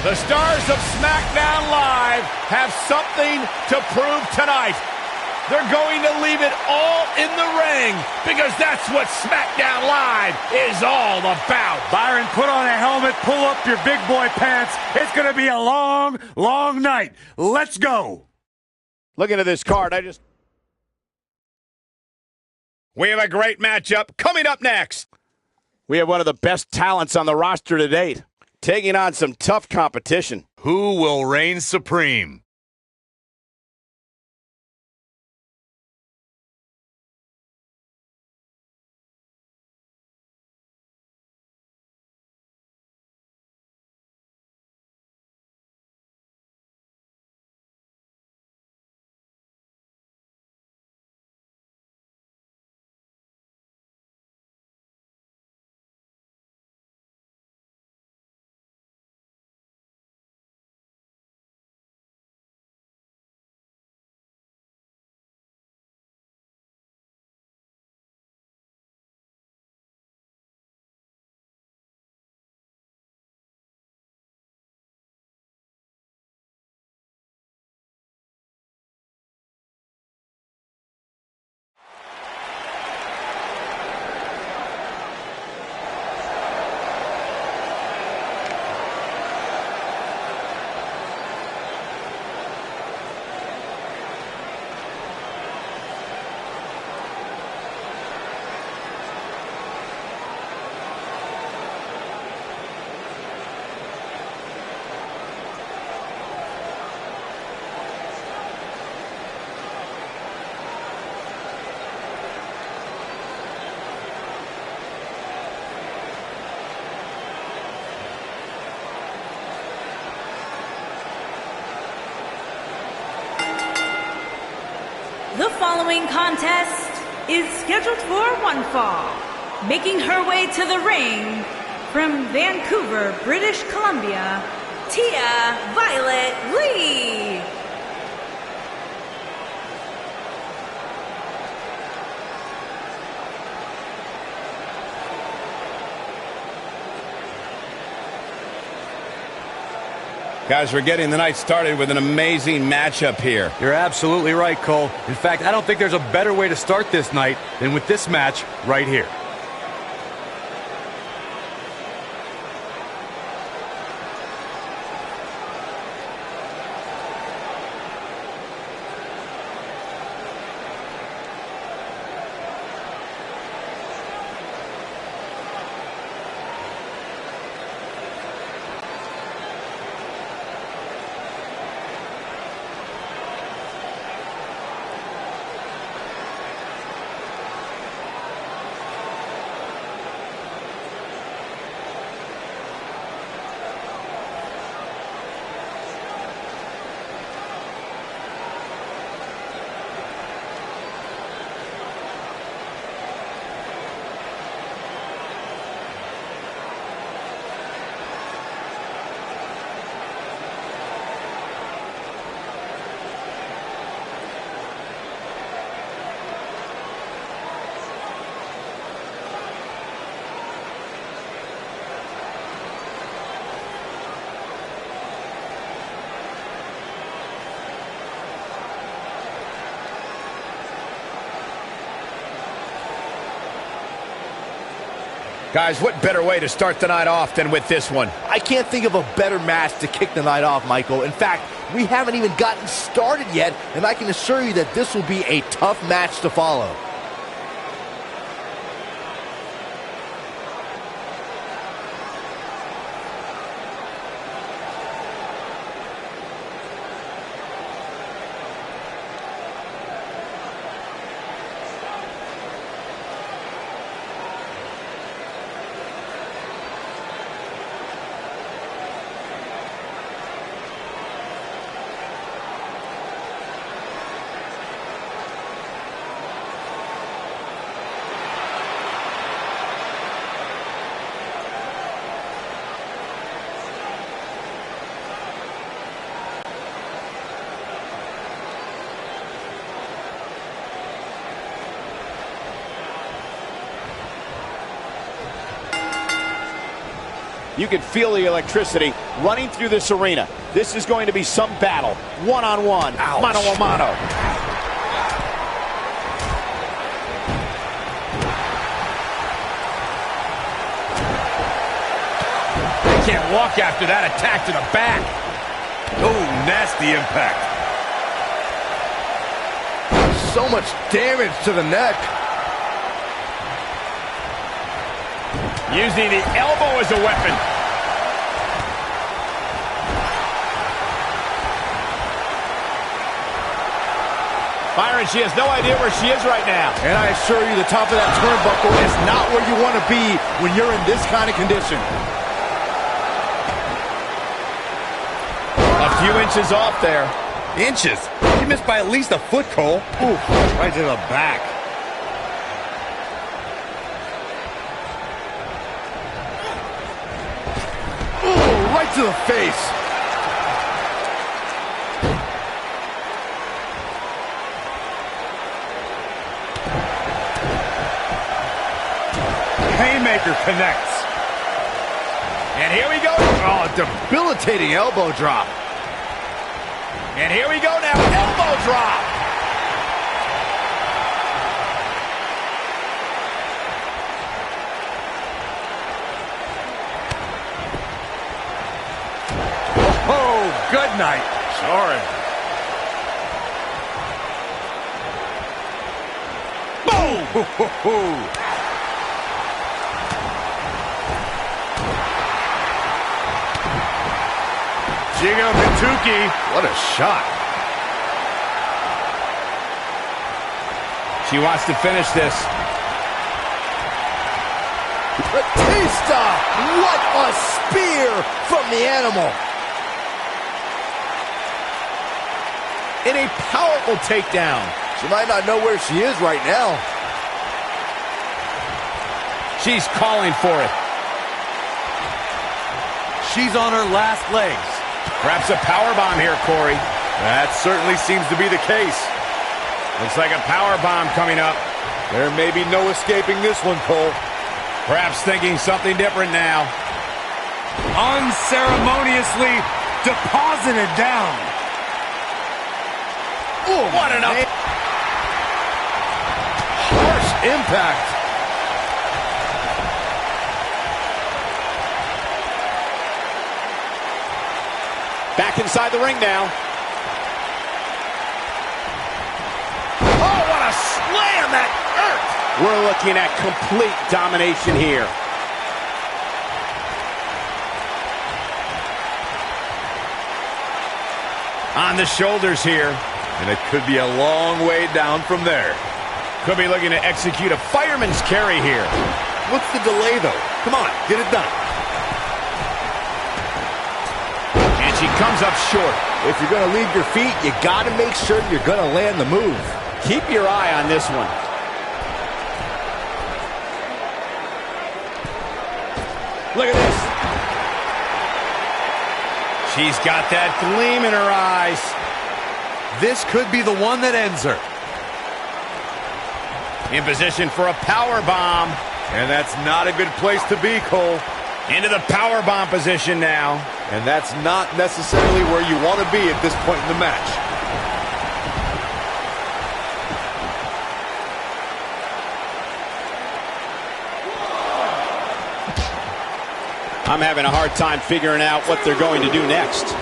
The stars of SmackDown Live have something to prove tonight. They're going to leave it all in the ring because that's what SmackDown Live is all about. Byron, put on a helmet, pull up your big boy pants. It's going to be a long, long night. Let's go. Looking at this card, we have a great matchup coming up next. We have one of the best talents on the roster to date, taking on some tough competition. Who will reign supreme? The following contest is scheduled for one fall. Making her way to the ring from Vancouver, British Columbia, Tia Violet Lee. Guys, we're getting the night started with an amazing matchup here. You're absolutely right, Cole. In fact, I don't think there's a better way to start this night than with this match right here. Guys, what better way to start the night off than with this one? I can't think of a better match to kick the night off, Michael. In fact, we haven't even gotten started yet, and I can assure you that this will be a tough match to follow. You can feel the electricity running through this arena. This is going to be some battle. One-on-one, mano-a-mano. They can't walk after that attack to the back. Oh, nasty impact. So much damage to the neck. Using the elbow as a weapon. Byron, she has no idea where she is right now. And I assure you, the top of that turnbuckle is not where you want to be when you're in this kind of condition. A few inches off there. Inches? You missed by at least a foot, Cole. Ooh, right to the back. Ooh, right to the face. Haymaker connects. And here we go. Oh, debilitating elbow drop. And here we go now. Elbow drop. Oh, good night. Sorry. Boom! Jigo Kentucky. What a shot. She wants to finish this. Batista! What a spear from the animal. In a powerful takedown. She might not know where she is right now. She's calling for it. She's on her last legs. Perhaps a powerbomb here, Corey. That certainly seems to be the case. Looks like a powerbomb coming up. There may be no escaping this one, Cole. Perhaps thinking something different now. Unceremoniously deposited down. Ooh, What an up. harsh impact. Back inside the ring now. Oh, what a slam that hurt. We're looking at complete domination here. On the shoulders here. And it could be a long way down from there. Could be looking to execute a fireman's carry here. What's the delay, though? Come on, get it done. And she comes up short. If you're going to leave your feet, you got to make sure you're going to land the move. Keep your eye on this one. Look at this. She's got that gleam in her eyes. This could be the one that ends her. In position for a power bomb. And that's not a good place to be, Cole. Into the power bomb position now. And that's not necessarily where you want to be at this point in the match. I'm having a hard time figuring out what they're going to do next.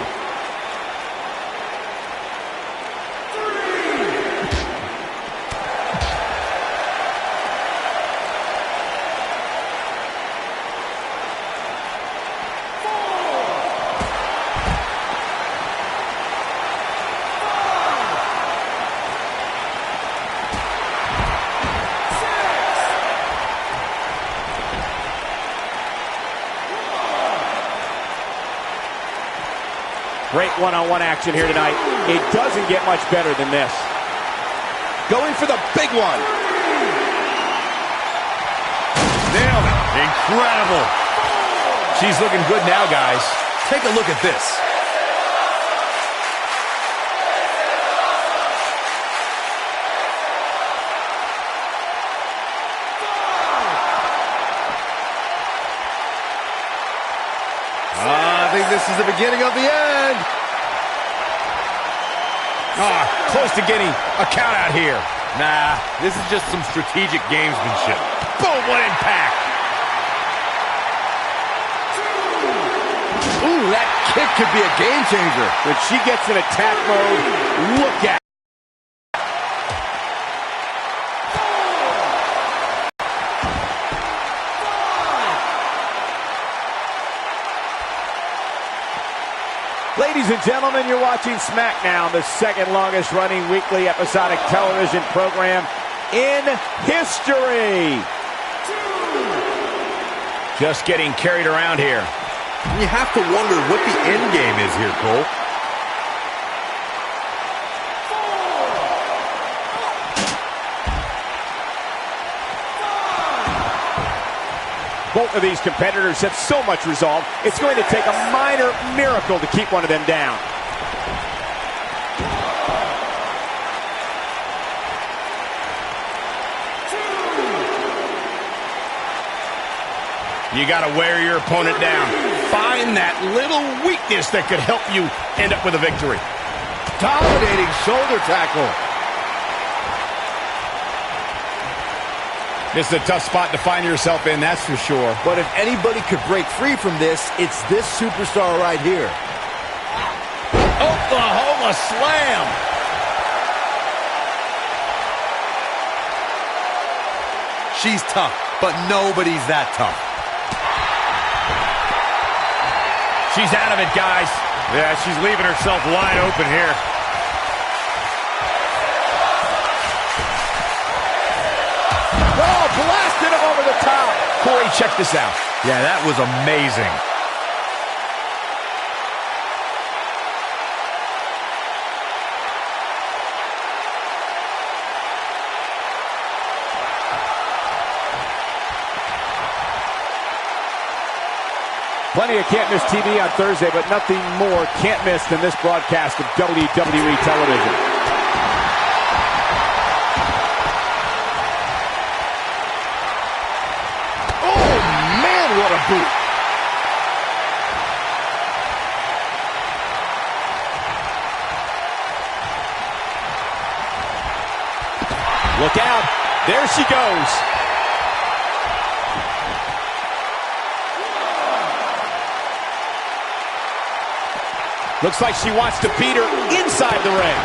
Great one-on-one action here tonight. It doesn't get much better than this. Going for the big one. Nailed it. Incredible. She's looking good now, guys. Take a look at this. this is the beginning of the end. Close to getting a count out here. Nah, this is just some strategic gamesmanship. Boom, what impact. Ooh, that kick could be a game changer. When she gets in attack mode, look at it. Ladies and gentlemen, you're watching SmackDown, the second longest running weekly episodic television program in history. Just getting carried around here. You have to wonder what the end game is here, Cole. Both of these competitors have so much resolve, it's going to take a minor miracle to keep one of them down. You got to wear your opponent down. Find that little weakness that could help you end up with a victory. Dominating shoulder tackle. This is a tough spot to find yourself in, that's for sure. But if anybody could break free from this, it's this superstar right here. Oklahoma slam. She's tough, but nobody's that tough. She's out of it, guys. Yeah, she's leaving herself wide open here. Oh, blasted him over the top. Corey, check this out. Yeah, that was amazing. Plenty of can't-miss TV on Thursday, but nothing more can't-miss than this broadcast of WWE television. Oh, man, what a boot. Look out. There she goes. Looks like she wants to beat her inside the ring.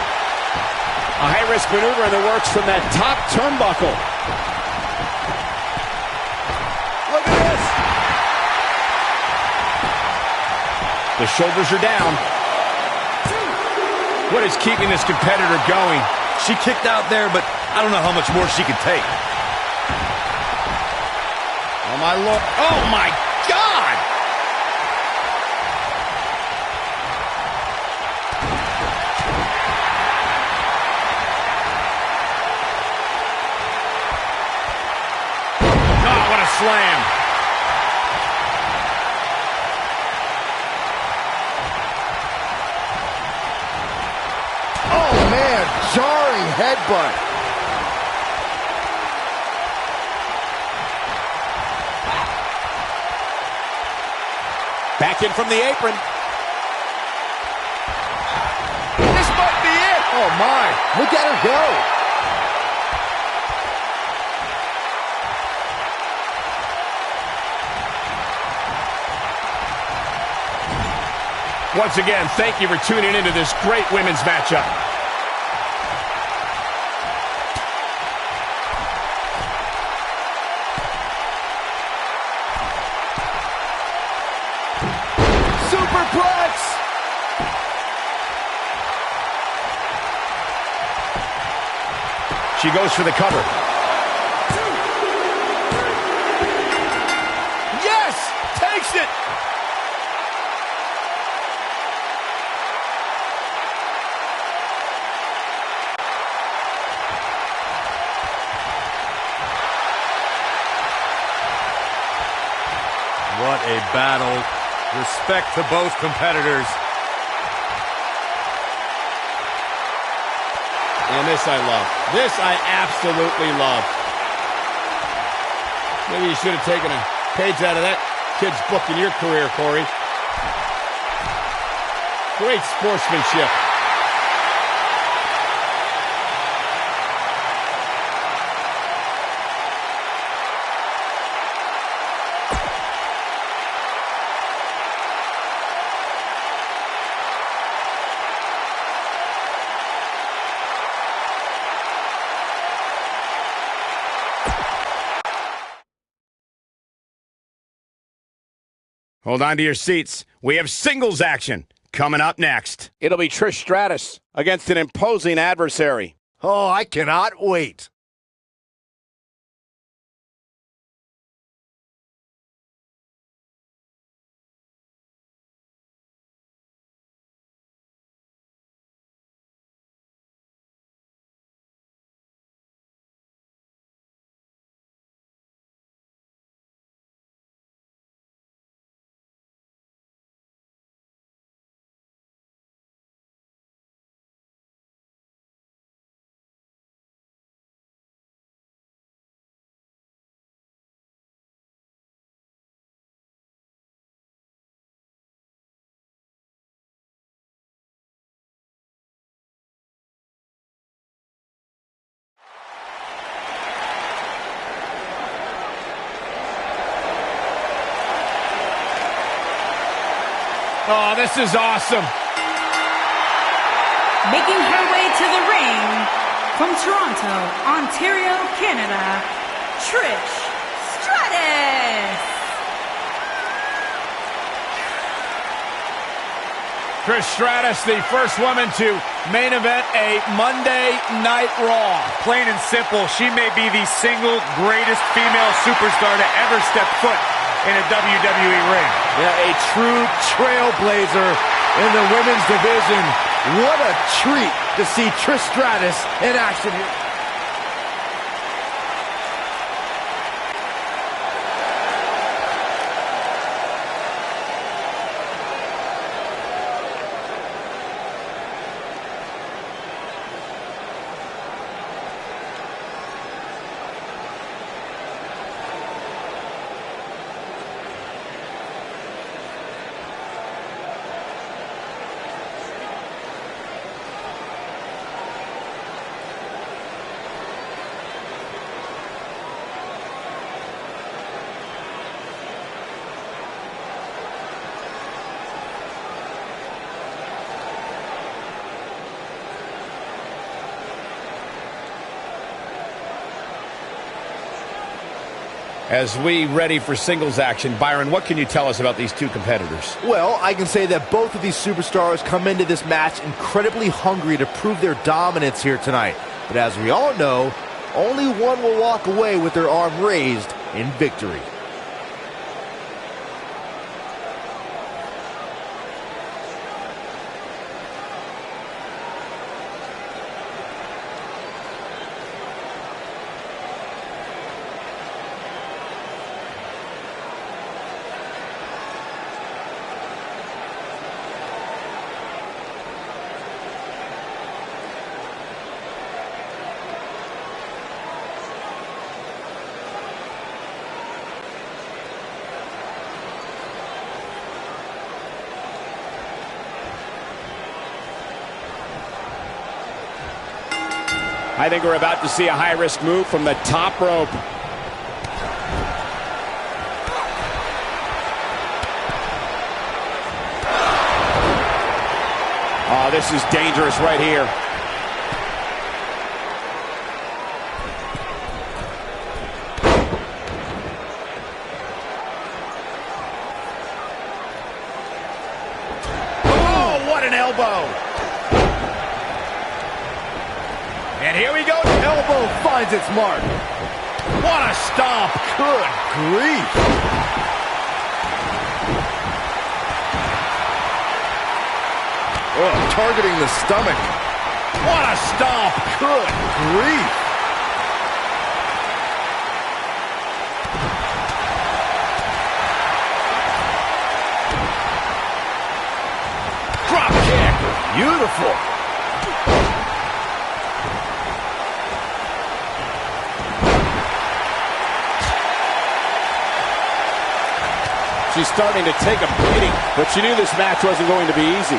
A high-risk maneuver in the works from that top turnbuckle. Look at this. The shoulders are down. What is keeping this competitor going? She kicked out there, but I don't know how much more she can take. Oh, my Lord. Oh, my God! Oh, what a slam. Oh, man, jarring headbutt. Back in from the apron. This might be it. Oh, my. Look at her go. Once again, thank you for tuning into this great women's matchup. Superplex. She goes for the cover. Yes! Takes it! What a battle. Respect to both competitors. And this I love. This I absolutely love. Maybe you should have taken a page out of that kid's book in your career, Corey. Great sportsmanship. Hold on to your seats. We have singles action coming up next. It'll be Trish Stratus against an imposing adversary. Oh, I cannot wait. Oh, this is awesome. Making her way to the ring from Toronto, Ontario, Canada, Trish Stratus. Trish Stratus, the first woman to main event a Monday Night Raw. Plain and simple, she may be the single greatest female superstar to ever step foot in a WWE ring. Yeah, a true trailblazer in the women's division. What a treat to see Trish Stratus in action here. As we ready for singles action, Byron, what can you tell us about these two competitors? Well, I can say that both of these superstars come into this match incredibly hungry to prove their dominance here tonight. But as we all know, only one will walk away with their arm raised in victory. I think we're about to see a high-risk move from the top rope. Oh, this is dangerous right here. Oh, what an elbow! And here we go. Elbow finds its mark. What a stomp. Good grief. Oh, targeting the stomach. What a stomp. Good grief. Drop kick. Beautiful. She's starting to take a beating, but she knew this match wasn't going to be easy.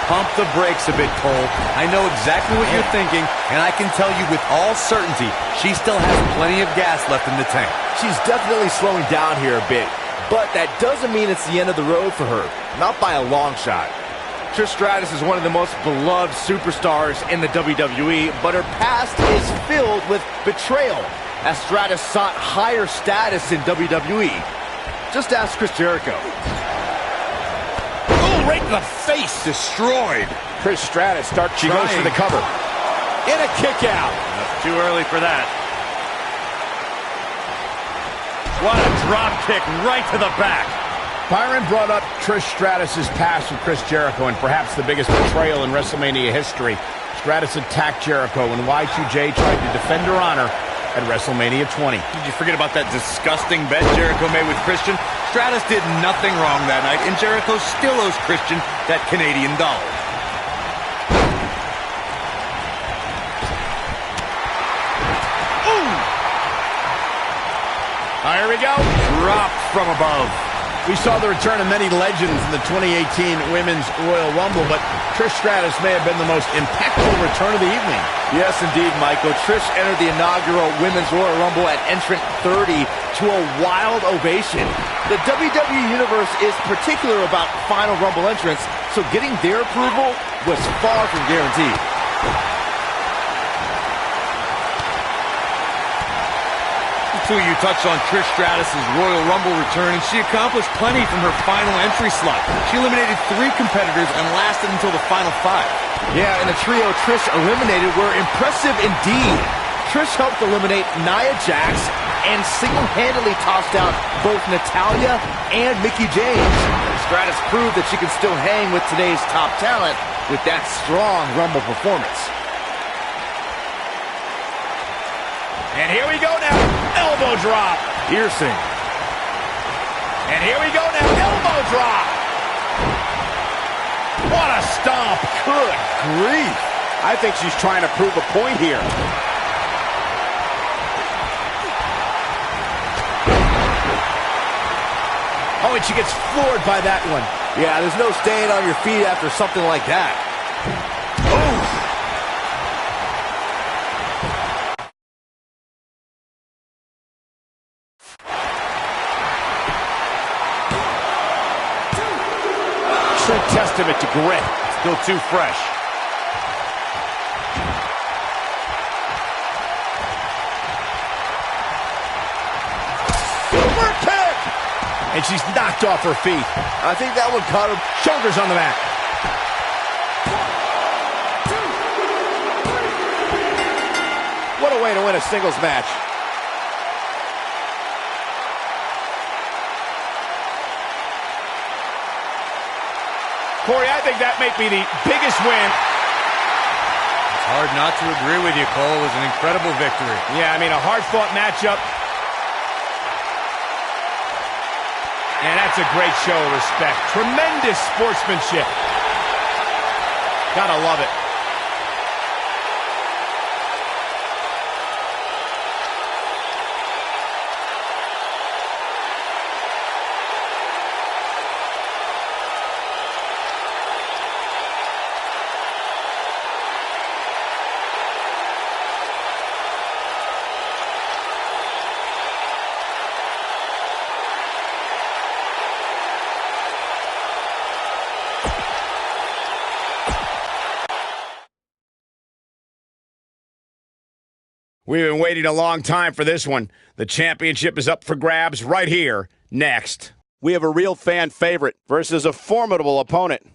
Pump the brakes a bit, Cole. I know exactly what you're thinking, and I can tell you with all certainty, she still has plenty of gas left in the tank. She's definitely slowing down here a bit, but that doesn't mean it's the end of the road for her. Not by a long shot. Trish Stratus is one of the most beloved superstars in the WWE, but her past is filled with betrayal, as Stratus sought higher status in WWE. Just ask Chris Jericho. Oh, right in the face. Destroyed. Trish Stratus She goes for the cover. In a kick out. Too early for that. What a drop kick right to the back. Byron brought up Trish Stratus' past with Chris Jericho and perhaps the biggest betrayal in WrestleMania history. Stratus attacked Jericho when Y2J tried to defend her honor at WrestleMania 20. Did you forget about that disgusting bet Jericho made with Christian? Stratus did nothing wrong that night, and Jericho still owes Christian that Canadian dollar. Ooh! Here we go. Dropped from above. We saw the return of many legends in the 2018 Women's Royal Rumble, but Trish Stratus may have been the most impactful return of the evening. Yes, indeed, Michael. Trish entered the inaugural Women's Royal Rumble at entrant 30 to a wild ovation. The WWE Universe is particular about Final Rumble entrants, so getting their approval was far from guaranteed. Until you touched on Trish Stratus' Royal Rumble return, and she accomplished plenty from her final entry slot. She eliminated 3 competitors and lasted until the final 5. Yeah, and the trio Trish eliminated were impressive indeed. Trish helped eliminate Nia Jax and single-handedly tossed out both Natalya and Mickie James. Stratus proved that she can still hang with today's top talent with that strong Rumble performance. And here we go now. Elbow drop. Piercing. And here we go now. Elbow drop. What a stomp. Good grief. I think she's trying to prove a point here. Oh, and she gets floored by that one. Yeah, there's no staying on your feet after something like that. Oh. True testament to grit. Still too fresh. Super kick! And she's knocked off her feet. I think that one caught her. Shoulders on the mat. What a way to win a singles match. Corey, I think that may be the biggest win. It's hard not to agree with you, Cole. It was an incredible victory. Yeah, I mean, a hard-fought matchup. And that's a great show of respect. Tremendous sportsmanship. Gotta love it. We've been waiting a long time for this one. The championship is up for grabs right here, next. We have a real fan favorite versus a formidable opponent.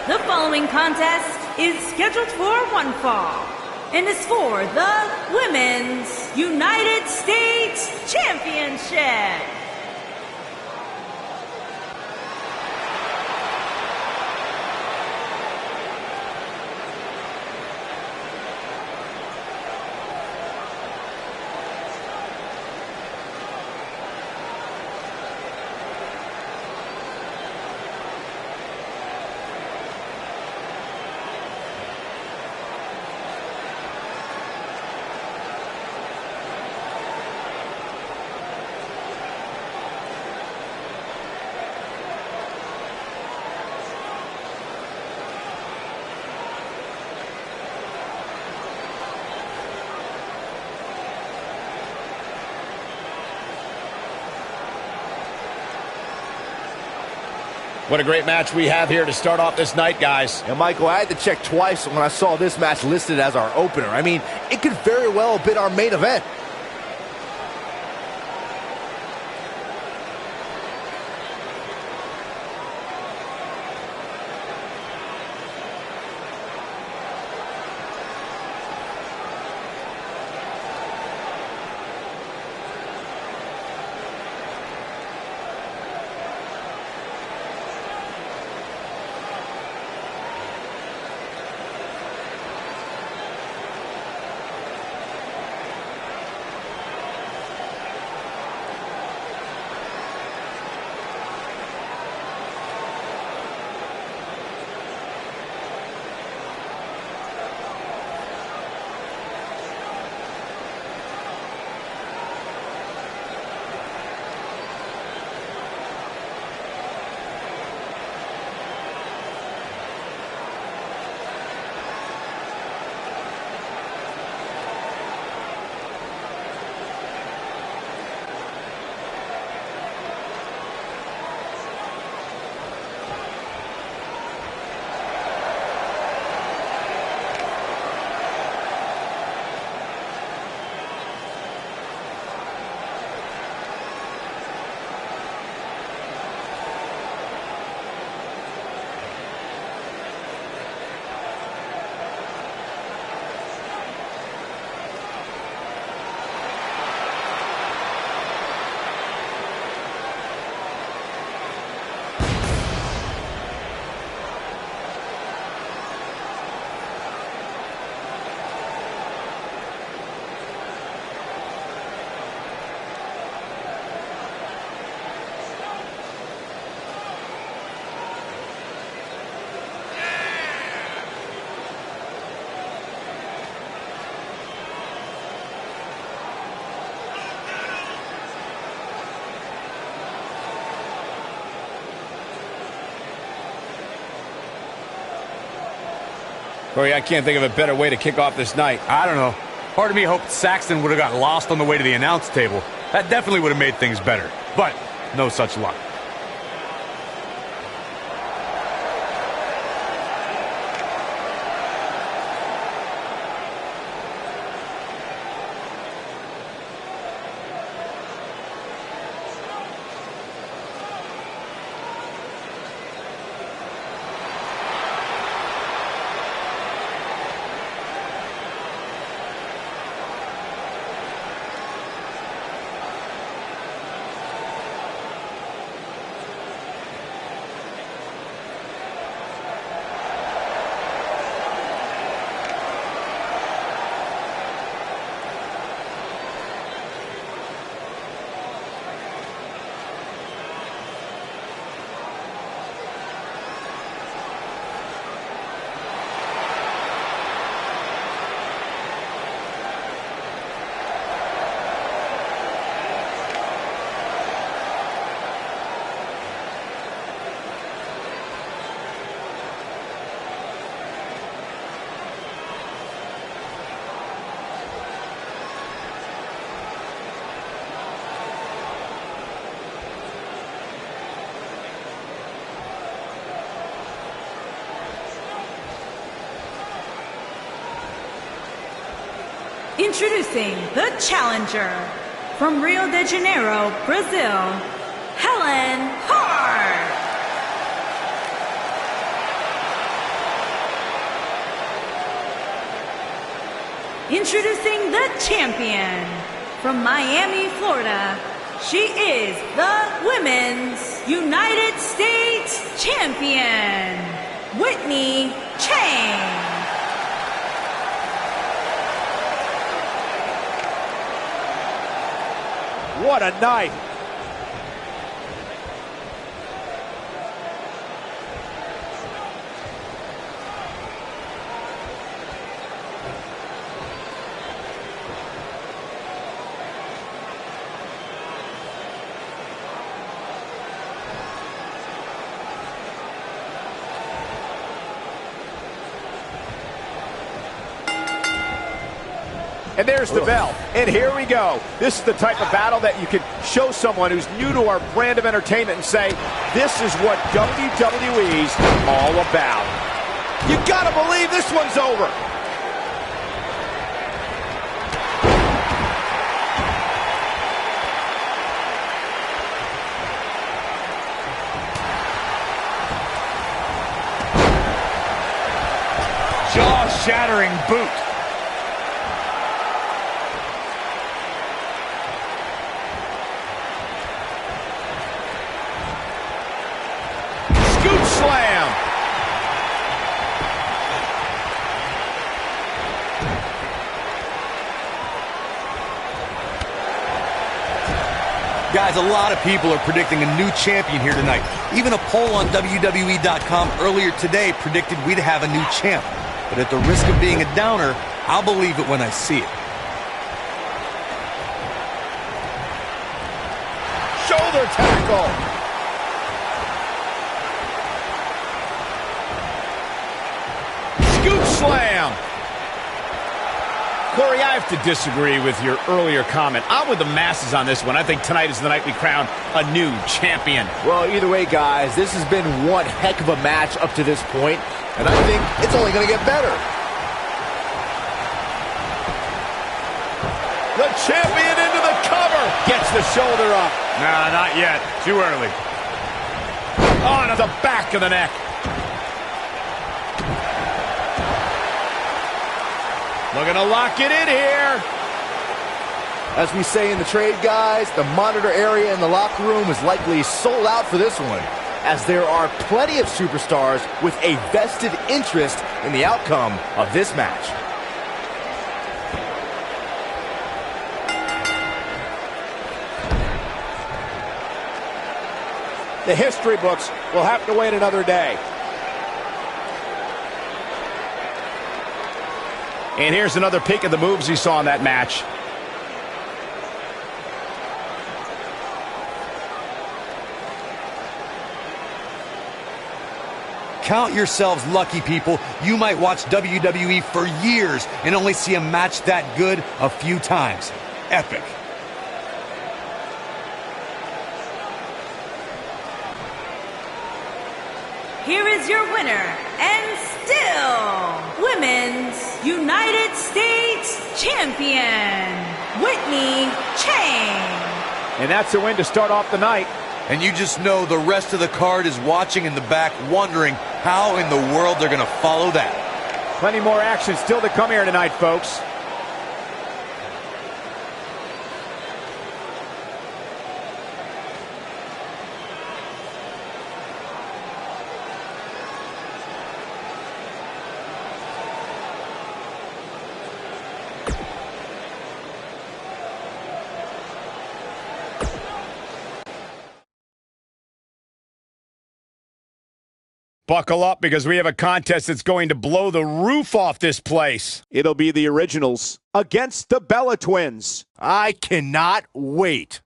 The following contest is scheduled for one fall and is for the Women's United States Championship. What a great match we have here to start off this night, guys. And Michael, I had to check twice when I saw this match listed as our opener. I mean, it could very well have been our main event. Corey, I can't think of a better way to kick off this night. I don't know. Part of me hoped Saxton would have got lost on the way to the announce table. That definitely would have made things better. But no such luck. Introducing the challenger from Rio de Janeiro, Brazil, Helen Hart. Introducing the champion from Miami, Florida. She is the Women's United States Champion, Whitney Chang. What a night. And there's the bell. And here we go. This is the type of battle that you can show someone who's new to our brand of entertainment and say, this is what WWE's all about. You gotta believe this one's over. Jaw-shattering boot. Slam. Guys, a lot of people are predicting a new champion here tonight. Even a poll on WWE.com earlier today predicted we'd have a new champ. But at the risk of being a downer, I'll believe it when I see it. Shoulder tackle. Slam. Corey, I have to disagree with your earlier comment. I'm with the masses on this one. I think tonight is the night we crown a new champion. Well, either way, guys, this has been one heck of a match up to this point, and I think it's only going to get better. The champion into the cover. Gets the shoulder up. Nah, not yet. Too early. On to the back of the neck. Looking to lock it in here. As we say in the trade, guys, the monitor area in the locker room is likely sold out for this one, as there are plenty of superstars with a vested interest in the outcome of this match. The history books will have to wait another day. And here's another peek at the moves he saw in that match. Count yourselves lucky, people. You might watch WWE for years and only see a match that good a few times. Epic. Here is your winner, and still Women's United States Champion, Whitney Chang. And that's a win to start off the night. And you just know the rest of the card is watching in the back, wondering how in the world they're going to follow that. Plenty more action still to come here tonight, folks. Buckle up, because we have a contest that's going to blow the roof off this place. It'll be the Originals against the Bella Twins. I cannot wait.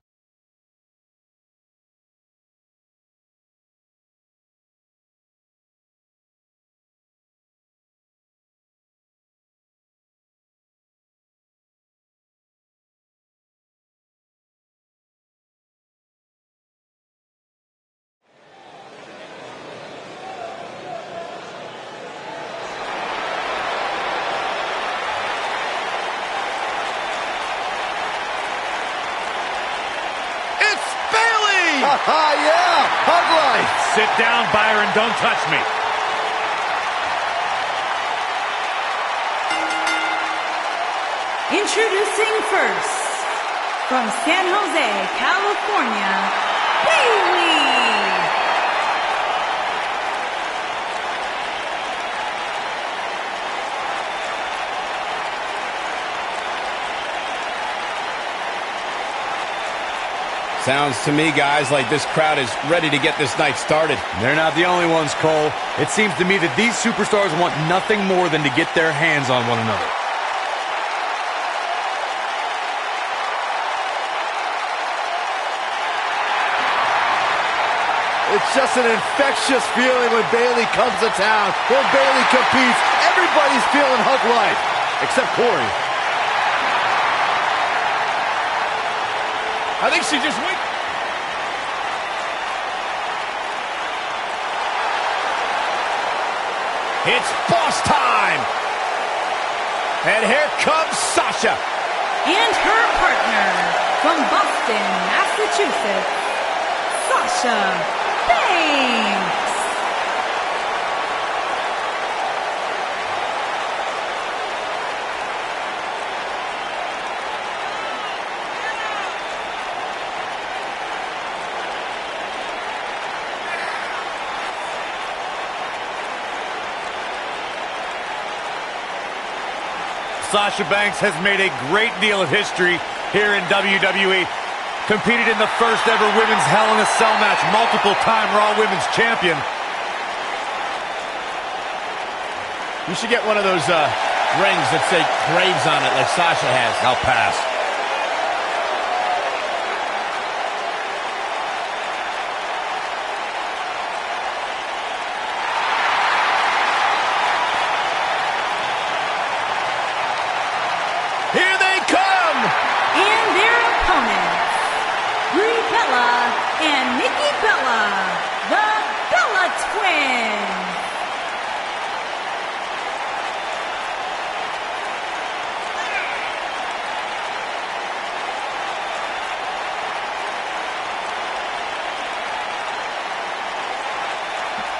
Yeah, hug life. Sit down, Byron. Don't touch me. Introducing first, from San Jose, California, Bailey. Sounds to me, guys, like this crowd is ready to get this night started. They're not the only ones, Cole. It seems to me that these superstars want nothing more than to get their hands on one another. It's just an infectious feeling when Bailey comes to town. When Bailey competes, everybody's feeling hug life, except Corey. I think she just went. It's boss time. And here comes Sasha. And her partner, from Boston, Massachusetts, Sasha Banks. Sasha Banks has made a great deal of history here in WWE. Competed in the first ever women's Hell in a Cell match, multiple-time Raw Women's Champion. You should get one of those rings that say Graves on it like Sasha has. I'll pass. Here they come! And their opponents, Brie Bella and Nikki Bella, the Bella Twins.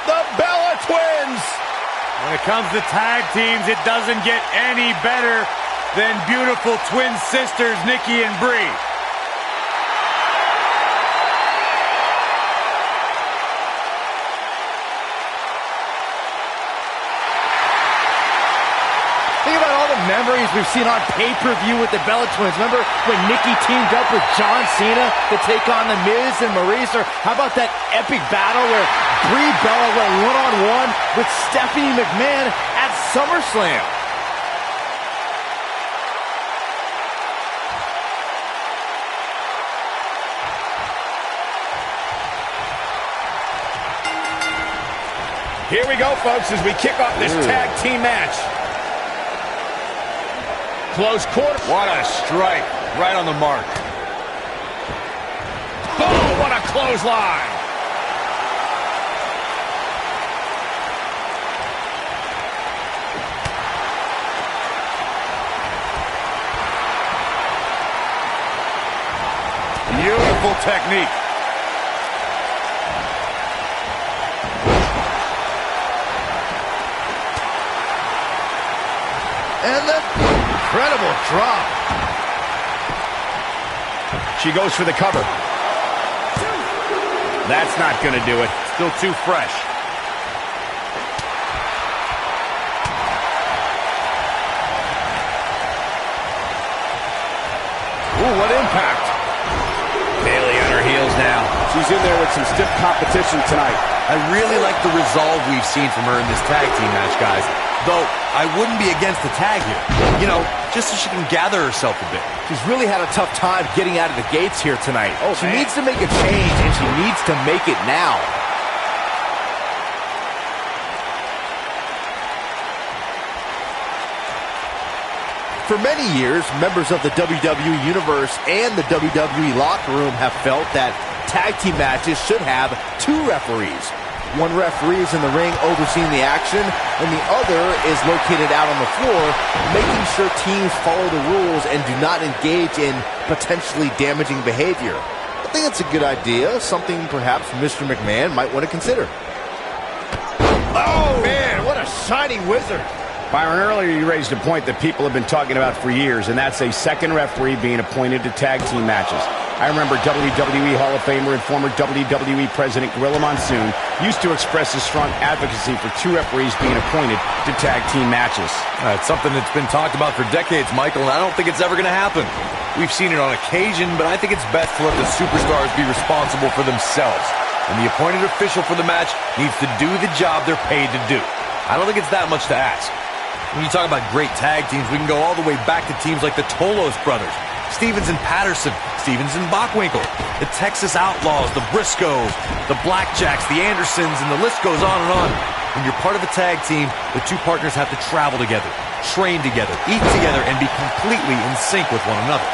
The Bella Twins! When it comes to tag teams, it doesn't get any better than beautiful twin sisters Nikki and Brie. Think about all the memories we've seen on pay-per-view with the Bella Twins. Remember when Nikki teamed up with John Cena to take on The Miz and Maurice? Or how about that epic battle where Brie Bella went one-on-one with Stephanie McMahon at SummerSlam? Here we go, folks, as we kick off this tag team match. Close quarter. What a strike. Right on the mark. Oh, what a clothesline. Beautiful technique. And the incredible drop. She goes for the cover. That's not going to do it. Still too fresh. Ooh, what impact. Bailey on her heels now. She's in there with some stiff competition tonight. I really like the resolve we've seen from her in this tag team match, guys. Though, I wouldn't be against the tag here. You know, just so she can gather herself a bit. She's really had a tough time getting out of the gates here tonight. She man. needs to make a change, and she needs to make it now. For many years, members of the WWE Universe and the WWE locker room have felt that tag team matches should have two referees. One referee is in the ring overseeing the action, and the other is located out on the floor, making sure teams follow the rules and do not engage in potentially damaging behavior. I think it's a good idea, something perhaps Mr. McMahon might want to consider. Oh, man, what a shining wizard. Byron, earlier you raised a point that people have been talking about for years, and that's a second referee being appointed to tag team matches. I remember WWE Hall of Famer and former WWE President Gorilla Monsoon used to express his strong advocacy for two referees being appointed to tag team matches. It's something that's been talked about for decades, Michael, and I don't think it's ever going to happen. We've seen it on occasion, but I think it's best to let the superstars be responsible for themselves. And the appointed official for the match needs to do the job they're paid to do. I don't think it's that much to ask. When you talk about great tag teams, we can go all the way back to teams like the Tolos brothers, Stevens and Patterson, Stevens and Bockwinkel, the Texas Outlaws, the Briscoes, the Blackjacks, the Andersons, and the list goes on and on. When you're part of a tag team, the two partners have to travel together, train together, eat together, and be completely in sync with one another.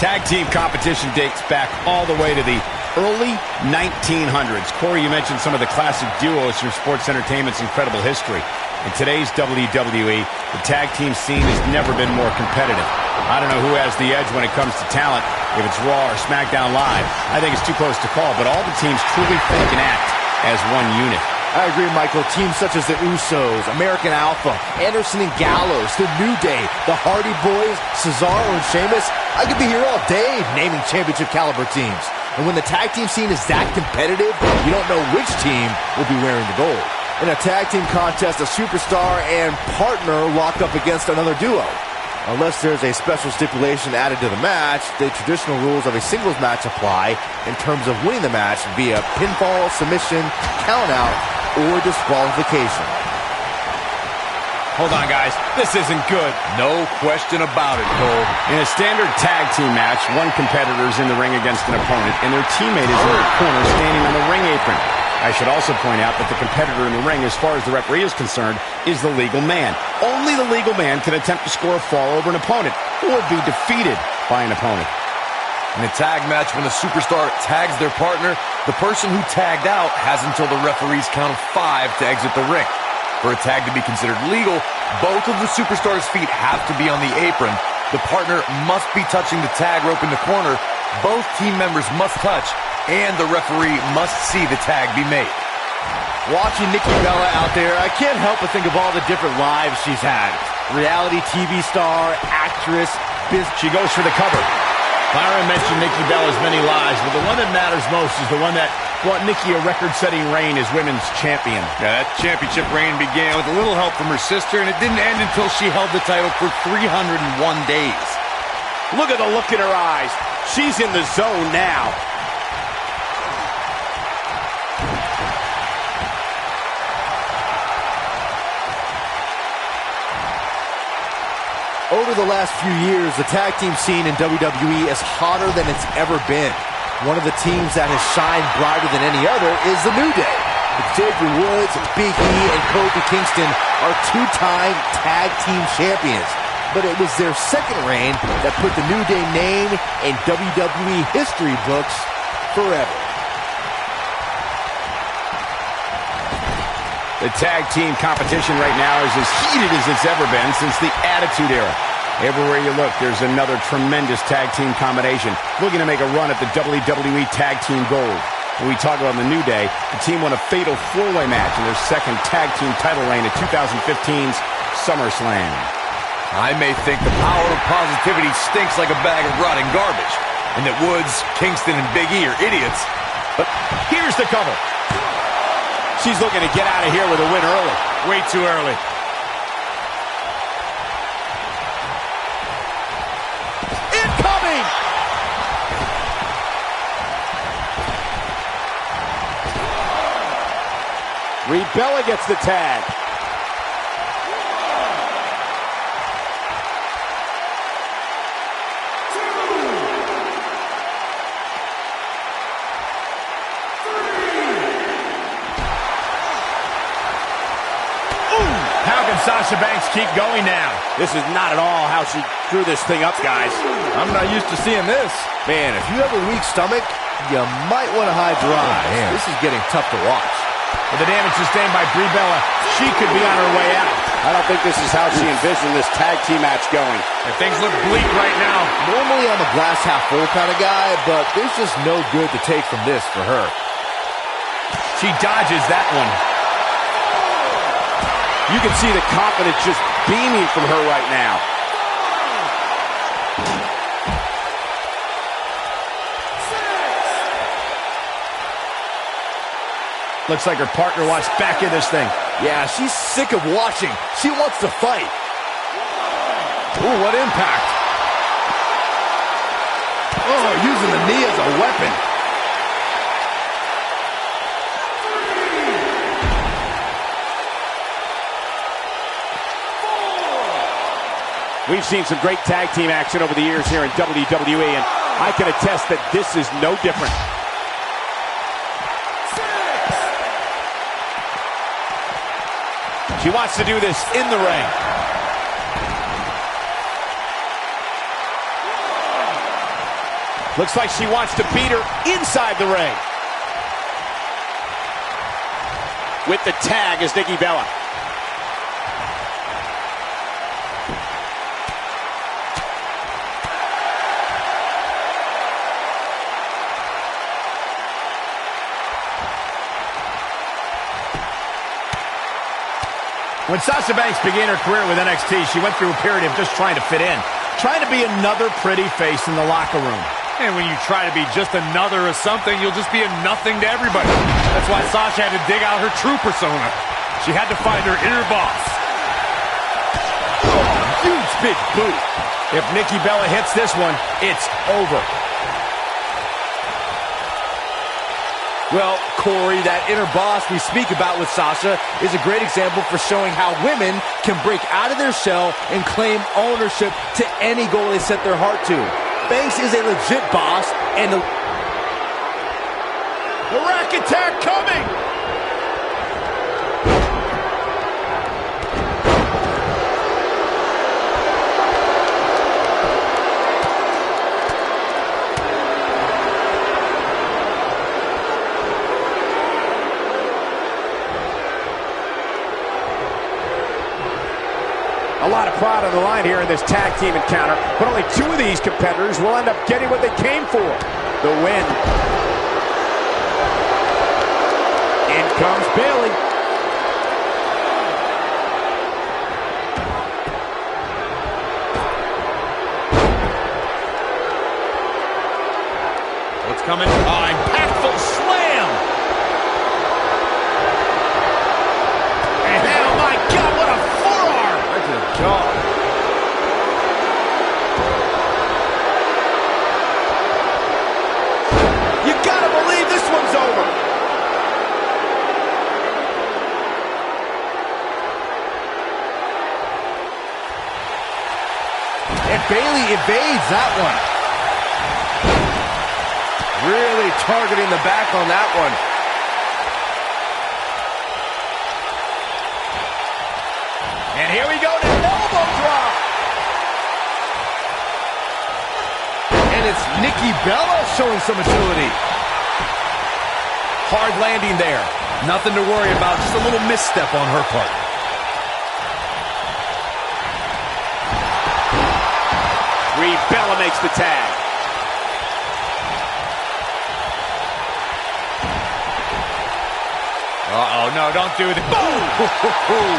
Tag team competition dates back all the way to the early 1900s. Corey, you mentioned some of the classic duos from sports entertainment's incredible history. In today's WWE, the tag team scene has never been more competitive. I don't know who has the edge when it comes to talent, if it's Raw or SmackDown Live. I think it's too close to call, but all the teams truly think and act as one unit. I agree, Michael. Teams such as the Usos, American Alpha, Anderson and Gallows, the New Day, the Hardy Boys, Cesaro and Sheamus. I could be here all day naming championship caliber teams. And when the tag team scene is that competitive, you don't know which team will be wearing the gold. In a tag team contest, a superstar and partner lock up against another duo. Unless there's a special stipulation added to the match, the traditional rules of a singles match apply in terms of winning the match via pinfall, submission, countout, or disqualification. Hold on, guys. This isn't good. No question about it, Cole. In a standard tag team match, one competitor is in the ring against an opponent, and their teammate is in the corner standing on the ring apron. I should also point out that the competitor in the ring, as far as the referee is concerned, is the legal man. Only the legal man can attempt to score a fall over an opponent or be defeated by an opponent. In a tag match, when a superstar tags their partner, the person who tagged out has until the referee's count of 5 to exit the ring. For a tag to be considered legal, both of the superstars' feet have to be on the apron. The partner must be touching the tag rope in the corner. Both team members must touch, and the referee must see the tag be made. Watching Nikki Bella out there, I can't help but think of all the different lives she's had. Reality TV star, actress, business. She goes for the cover. Byron mentioned Nikki Bella's many lives, but the one that matters most is the one that brought Nikki a record-setting reign as women's champion. Yeah, that championship reign began with a little help from her sister, and it didn't end until she held the title for 301 days. Look at the look in her eyes. She's in the zone now. Over the last few years, the tag team scene in WWE is hotter than it's ever been. One of the teams that has shined brighter than any other is the New Day. Xavier Woods, Big E, and Kofi Kingston are two-time tag team champions. But it was their second reign that put the New Day name in WWE history books forever. The tag team competition right now is as heated as it's ever been since the Attitude Era. Everywhere you look, there's another tremendous tag team combination looking to make a run at the WWE Tag Team Gold. When we talk about the New Day, the team won a fatal four-way match in their second tag team title reign at 2015's SummerSlam. I may think the power of positivity stinks like a bag of rotting garbage, and that Woods, Kingston, and Big E are idiots. But here's the cover. She's looking to get out of here with a win early. Way too early. Incoming! Brie Bella gets the tag. Sasha Banks keep going now. This is not at all how she drew this thing up, guys. I'm not used to seeing this. Man, if you have a weak stomach, you might want to hide your eyes. This is getting tough to watch. With the damage sustained by Brie Bella, she could be on her way out. I don't think this is how she envisioned this tag team match going. And things look bleak right now. Normally I'm a glass half full kind of guy, but there's just no good to take from this for her. She dodges that one. You can see the confidence just beaming from her right now. Looks like her partner wants back in this thing. Yeah, she's sick of watching. She wants to fight. Ooh, what impact. Oh, using the knee as a weapon. We've seen some great tag team action over the years here in WWE, and I can attest that this is no different. She wants to do this in the ring. Looks like she wants to beat her inside the ring. With the tag is Nikki Bella. When Sasha Banks began her career with NXT, she went through a period of just trying to fit in, trying to be another pretty face in the locker room. And when you try to be just another or something, you'll just be a nothing to everybody. That's why Sasha had to dig out her true persona. She had to find her inner boss. Oh, huge big boot. If Nikki Bella hits this one, it's over. Well, Corey, that inner boss we speak about with Sasha is a great example for showing how women can break out of their shell and claim ownership to any goal they set their heart to. Banks is a legit boss, and the rack attack coming! A lot of pride on the line here in this tag team encounter, but only two of these competitors will end up getting what they came for, the win. In comes Bayley. What's coming? Impactful slam! And oh my God, what a forearm! right to the jaw. You gotta believe this one's over. And Bayley evades that one. Really targeting the back on that one. And here we go to elbow drop. And it's Nikki Bella showing some agility. Hard landing there. Nothing to worry about, just a little misstep on her part. Bella makes the tag. Uh-oh, no, don't do that. Boom!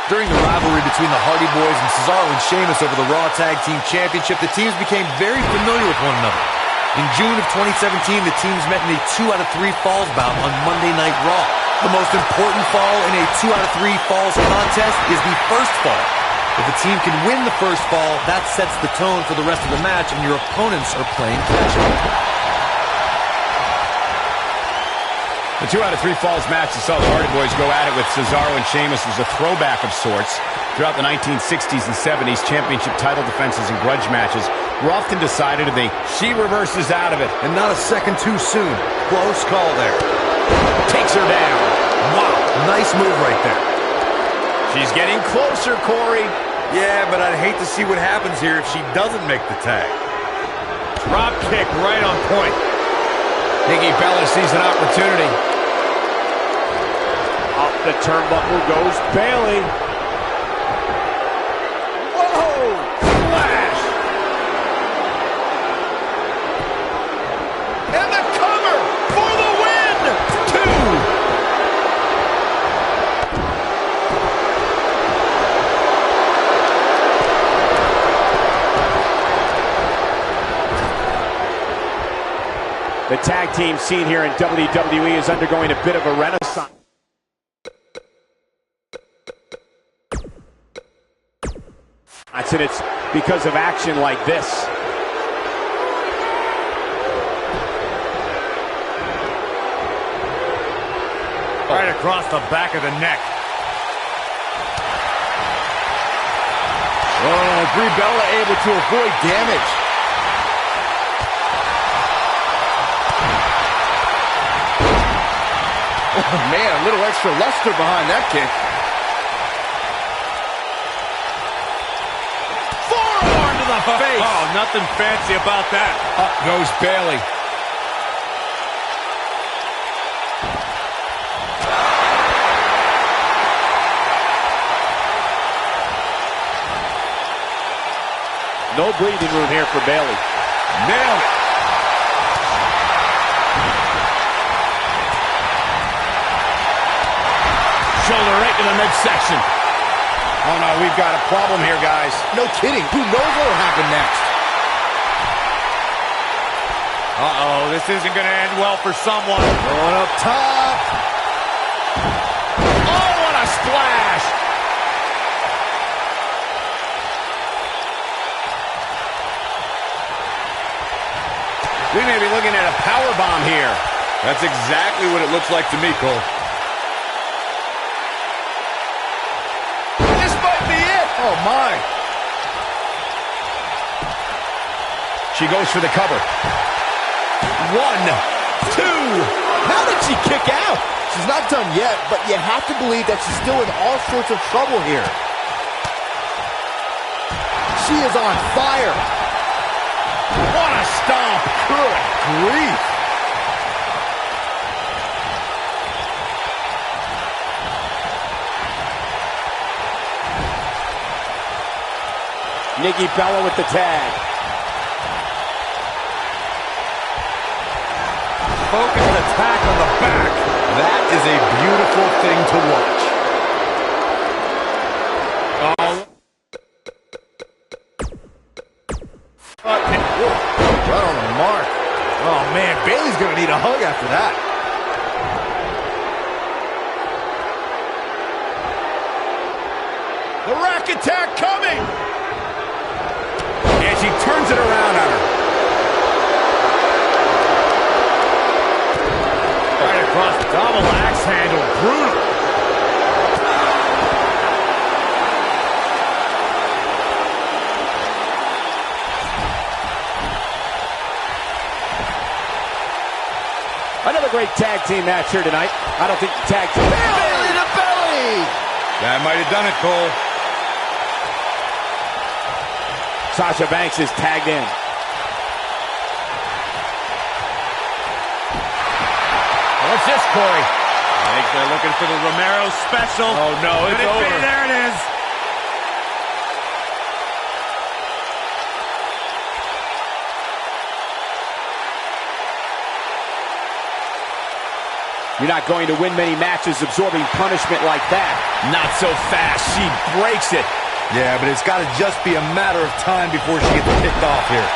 During the rivalry between the Hardy Boys and Cesaro and Sheamus over the Raw Tag Team Championship, the teams became very familiar with one another. In June of 2017, the teams met in a 2 out of 3 falls bout on Monday Night Raw. The most important fall in a 2 out of 3 falls contest is the first fall. If a team can win the first fall, that sets the tone for the rest of the match, and your opponents are playing catch-up. The 2 out of 3 falls match that saw the Hardy Boys go at it with Cesaro and Sheamus was a throwback of sorts. Throughout the 1960s and 70s, championship title defenses and grudge matches were often decided if she reverses out of it. And not a second too soon. Close call there. Takes her down. Wow, nice move right there. She's getting closer, Corey. Yeah, but I'd hate to see what happens here if she doesn't make the tag. Drop kick right on point. Nikki Bella sees an opportunity. Up the turnbuckle goes Bayley. tag team scene here in WWE is undergoing a bit of a renaissance. And it's because of action like this. Right across the back of the neck. Oh, Brie Bella able to avoid damage. Oh, man, a little extra luster behind that kick. Forearm to the face. Oh, nothing fancy about that. Up goes Bayley. No breathing room here for Bayley. Nailed it. Shoulder right to the midsection. Oh, no, we've got a problem here, guys. No kidding. Who knows what will happen next? Uh-oh, this isn't going to end well for someone. Going up top. Oh, what a splash. We may be looking at a powerbomb here. That's exactly what it looks like to me, Cole. This might be it. Oh, my. She goes for the cover. 1, 2. How did she kick out? She's not done yet, but you have to believe that she's still in all sorts of trouble here. She is on fire. What a stomp. Good grief. Nikki Bella with the tag. Focused attack on the back. That is a beautiful thing to watch. Right on the mark. Oh, man, Bayley's going to need a hug after that. The rack attack coming. And she turns it around on her. Right across, double axe handle. Brutal. Another great tag team match here tonight. I don't think the tag team... Belly to belly. That might have done it, Cole. Sasha Banks is tagged in. What's this, Corey? I think they're looking for the Romero special. Oh, no, it's over. There it is. You're not going to win many matches absorbing punishment like that. Not so fast. She breaks it. Yeah, but it's got to just be a matter of time before she gets picked off here.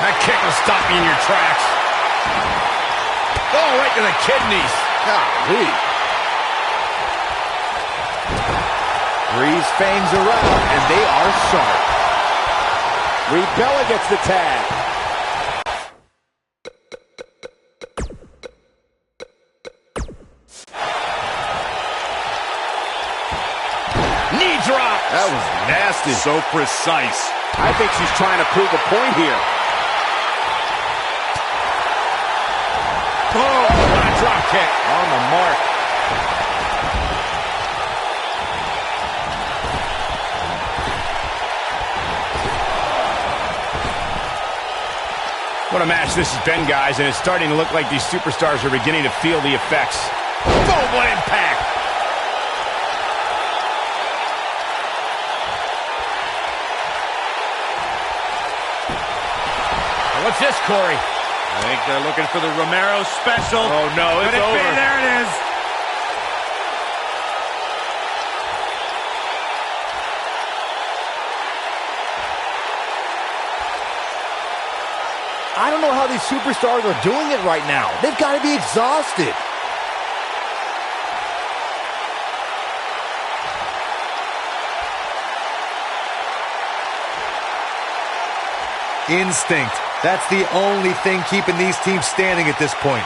That kick will stop you in your tracks. Oh, right to the kidneys. Golly. Breeze fangs around, and they are sharp. Brie Bella gets the tag. Knee drop. That was nasty. So precise. I think she's trying to prove a point here. Oh, what a drop kick. On the mark. What a match this has been, guys, and it's starting to look like these superstars are beginning to feel the effects. Boom, what impact. What's this, Corey? I think they're looking for the Romero special. Oh, no, it's over. There it is. I don't know how these superstars are doing it right now. They've got to be exhausted. Instinct. That's the only thing keeping these teams standing at this point.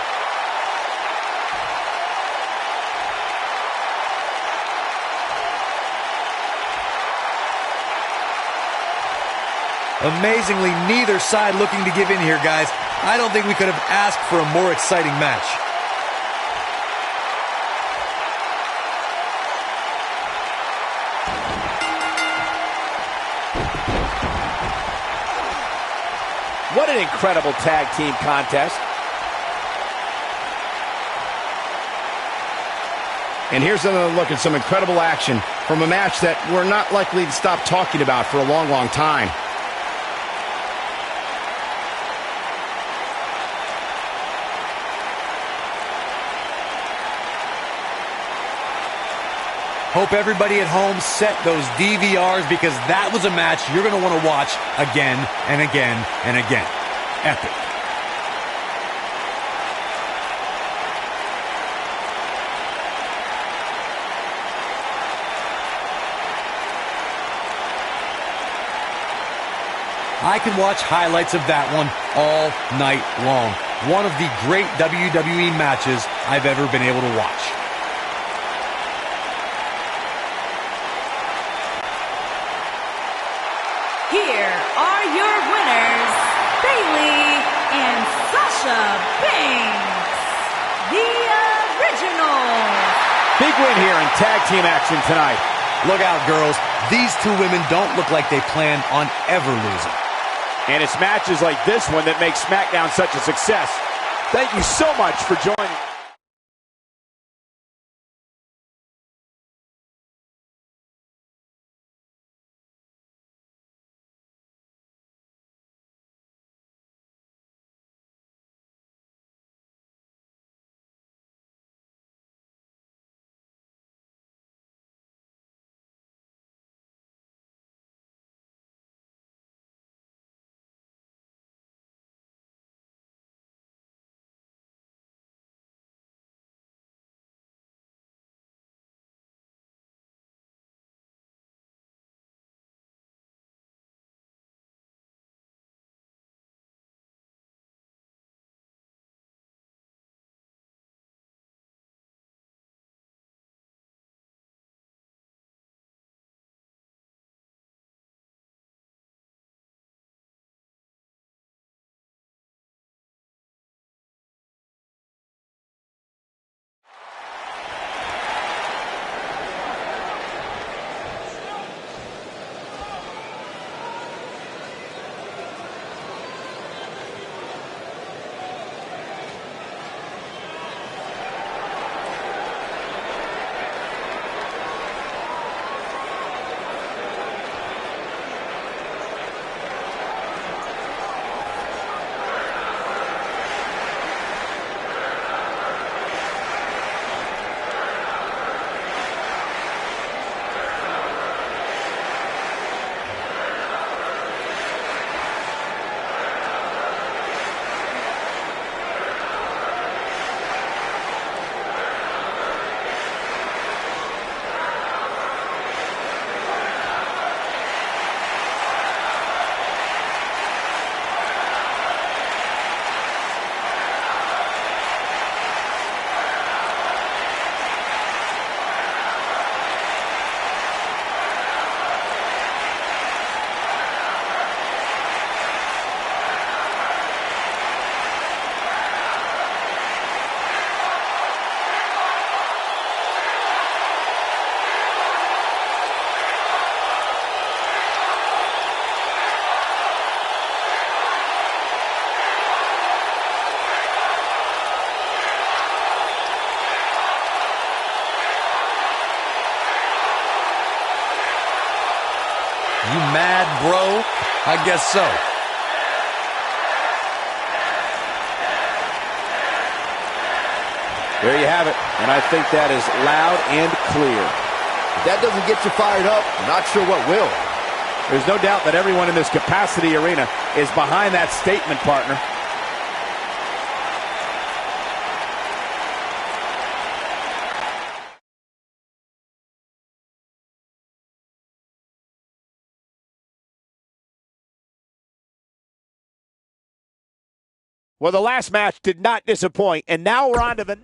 Amazingly, neither side looking to give in here, guys. I don't think we could have asked for a more exciting match. What an incredible tag team contest. And here's another look at some incredible action from a match that we're not likely to stop talking about for a long, long time. Hope everybody at home set those DVRs, because that was a match you're going to want to watch again and again and again. Epic. I can watch highlights of that one all night long. One of the great WWE matches I've ever been able to watch. Here are your winners, Bayley and Sasha Banks, the originals. Big win here in tag team action tonight. Look out, girls. These two women don't look like they plan on ever losing. And it's matches like this one that make SmackDown such a success. Thank you so much for joining. You mad, bro? I guess so. There you have it, and I think that is loud and clear. If that doesn't get you fired up, I'm not sure what will. There's no doubt that everyone in this capacity arena is behind that statement, partner. Well, the last match did not disappoint, and now we're on to the...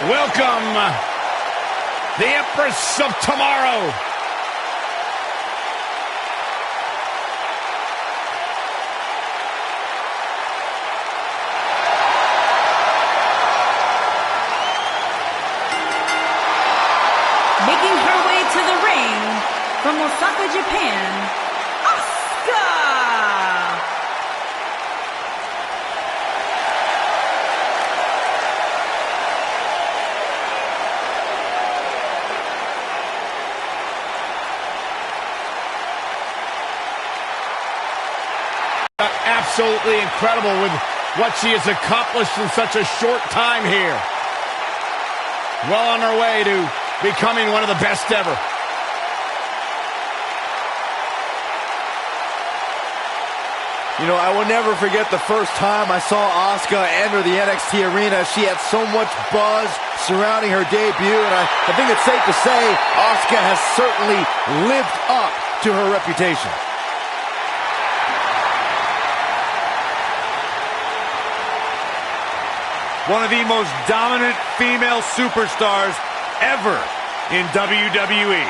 Welcome, the Empress of Tomorrow. Making her way to the ring from Osaka, Japan, Asuka! Absolutely incredible with what she has accomplished in such a short time here. Well on her way to becoming one of the best ever. You know, I will never forget the first time I saw Asuka enter the NXT arena. She had so much buzz surrounding her debut, and I think it's safe to say Asuka has certainly lived up to her reputation. One of the most dominant female superstars ever in WWE.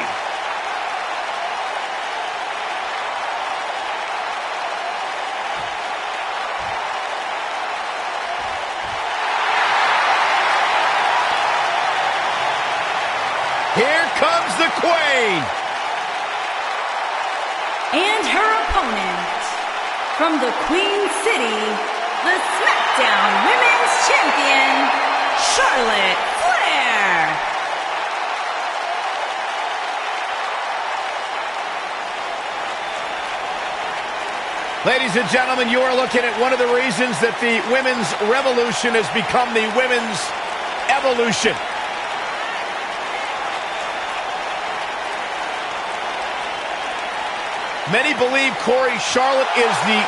Here comes the Queen. And her opponent, from the Queen City, the SmackDown Women's Champion, Charlotte Flair. Ladies and gentlemen, you are looking at one of the reasons that the women's revolution has become the women's evolution. Many believe, Corey, Charlotte is the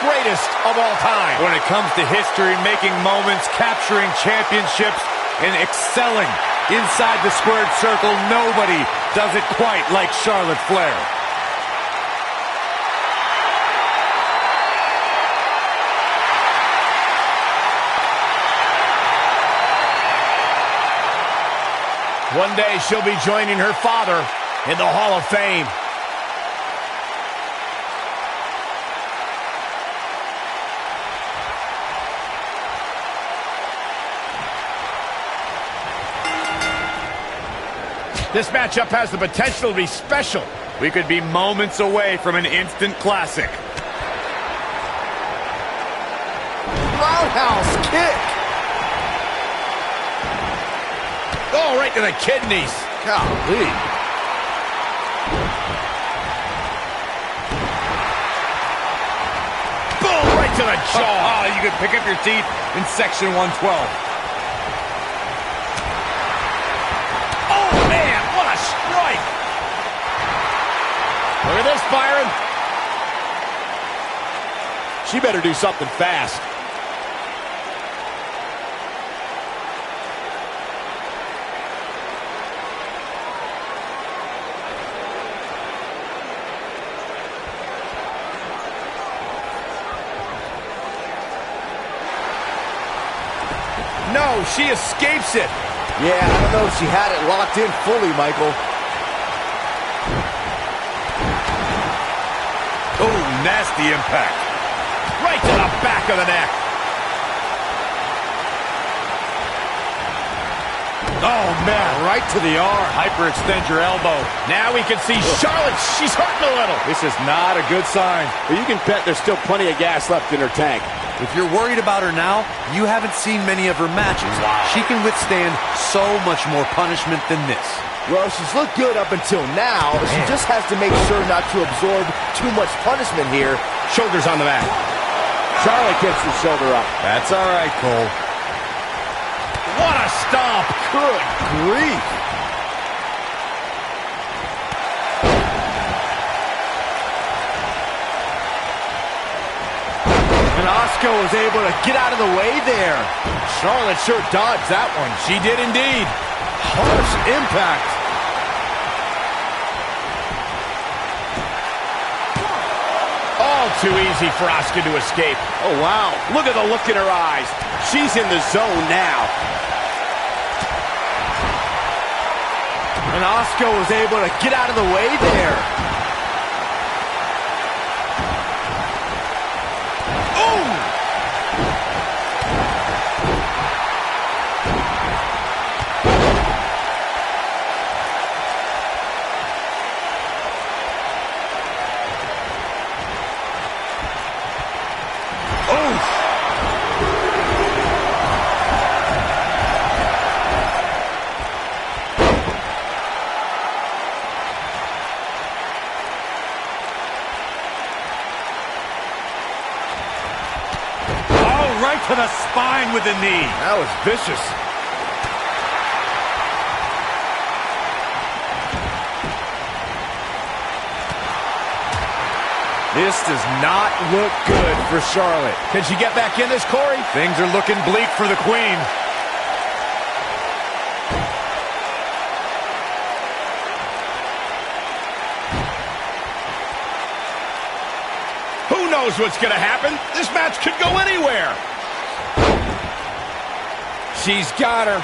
greatest of all time. When it comes to history, making moments, capturing championships, and excelling inside the squared circle, nobody does it quite like Charlotte Flair. One day she'll be joining her father in the Hall of Fame. This matchup has the potential to be special. We could be moments away from an instant classic. Roundhouse kick. Oh, right to the kidneys. Golly. Boom, right to the jaw. Oh, you could pick up your teeth in section 112. Look at this, Byron. She better do something fast. No, she escapes it. Yeah, I don't know if she had it locked in fully, Michael. Oh, nasty impact. Right to the back of the neck. Oh, man, right to the arm. Hyperextend your elbow. Now we can see Charlotte. She's hurting a little. This is not a good sign. But you can bet there's still plenty of gas left in her tank. If you're worried about her now, you haven't seen many of her matches. Wow. She can withstand so much more punishment than this. Well, she's looked good up until now. She just has to make sure not to absorb too much punishment here. Shoulders on the mat. Charlotte gets the shoulder up. That's all right, Cole. What a stomp. Good grief. And Asuka was able to get out of the way there. Charlotte sure dodged that one. She did indeed. Harsh impact. All too easy for Asuka to escape. Oh, wow. Look at the look in her eyes. She's in the zone now. And Asuka was able to get out of the way there. Right to the spine with the knee. That was vicious. This does not look good for Charlotte. Can she get back in this, Corey? Things are looking bleak for the Queen. Who knows what's going to happen? This match could go anywhere. She's got her.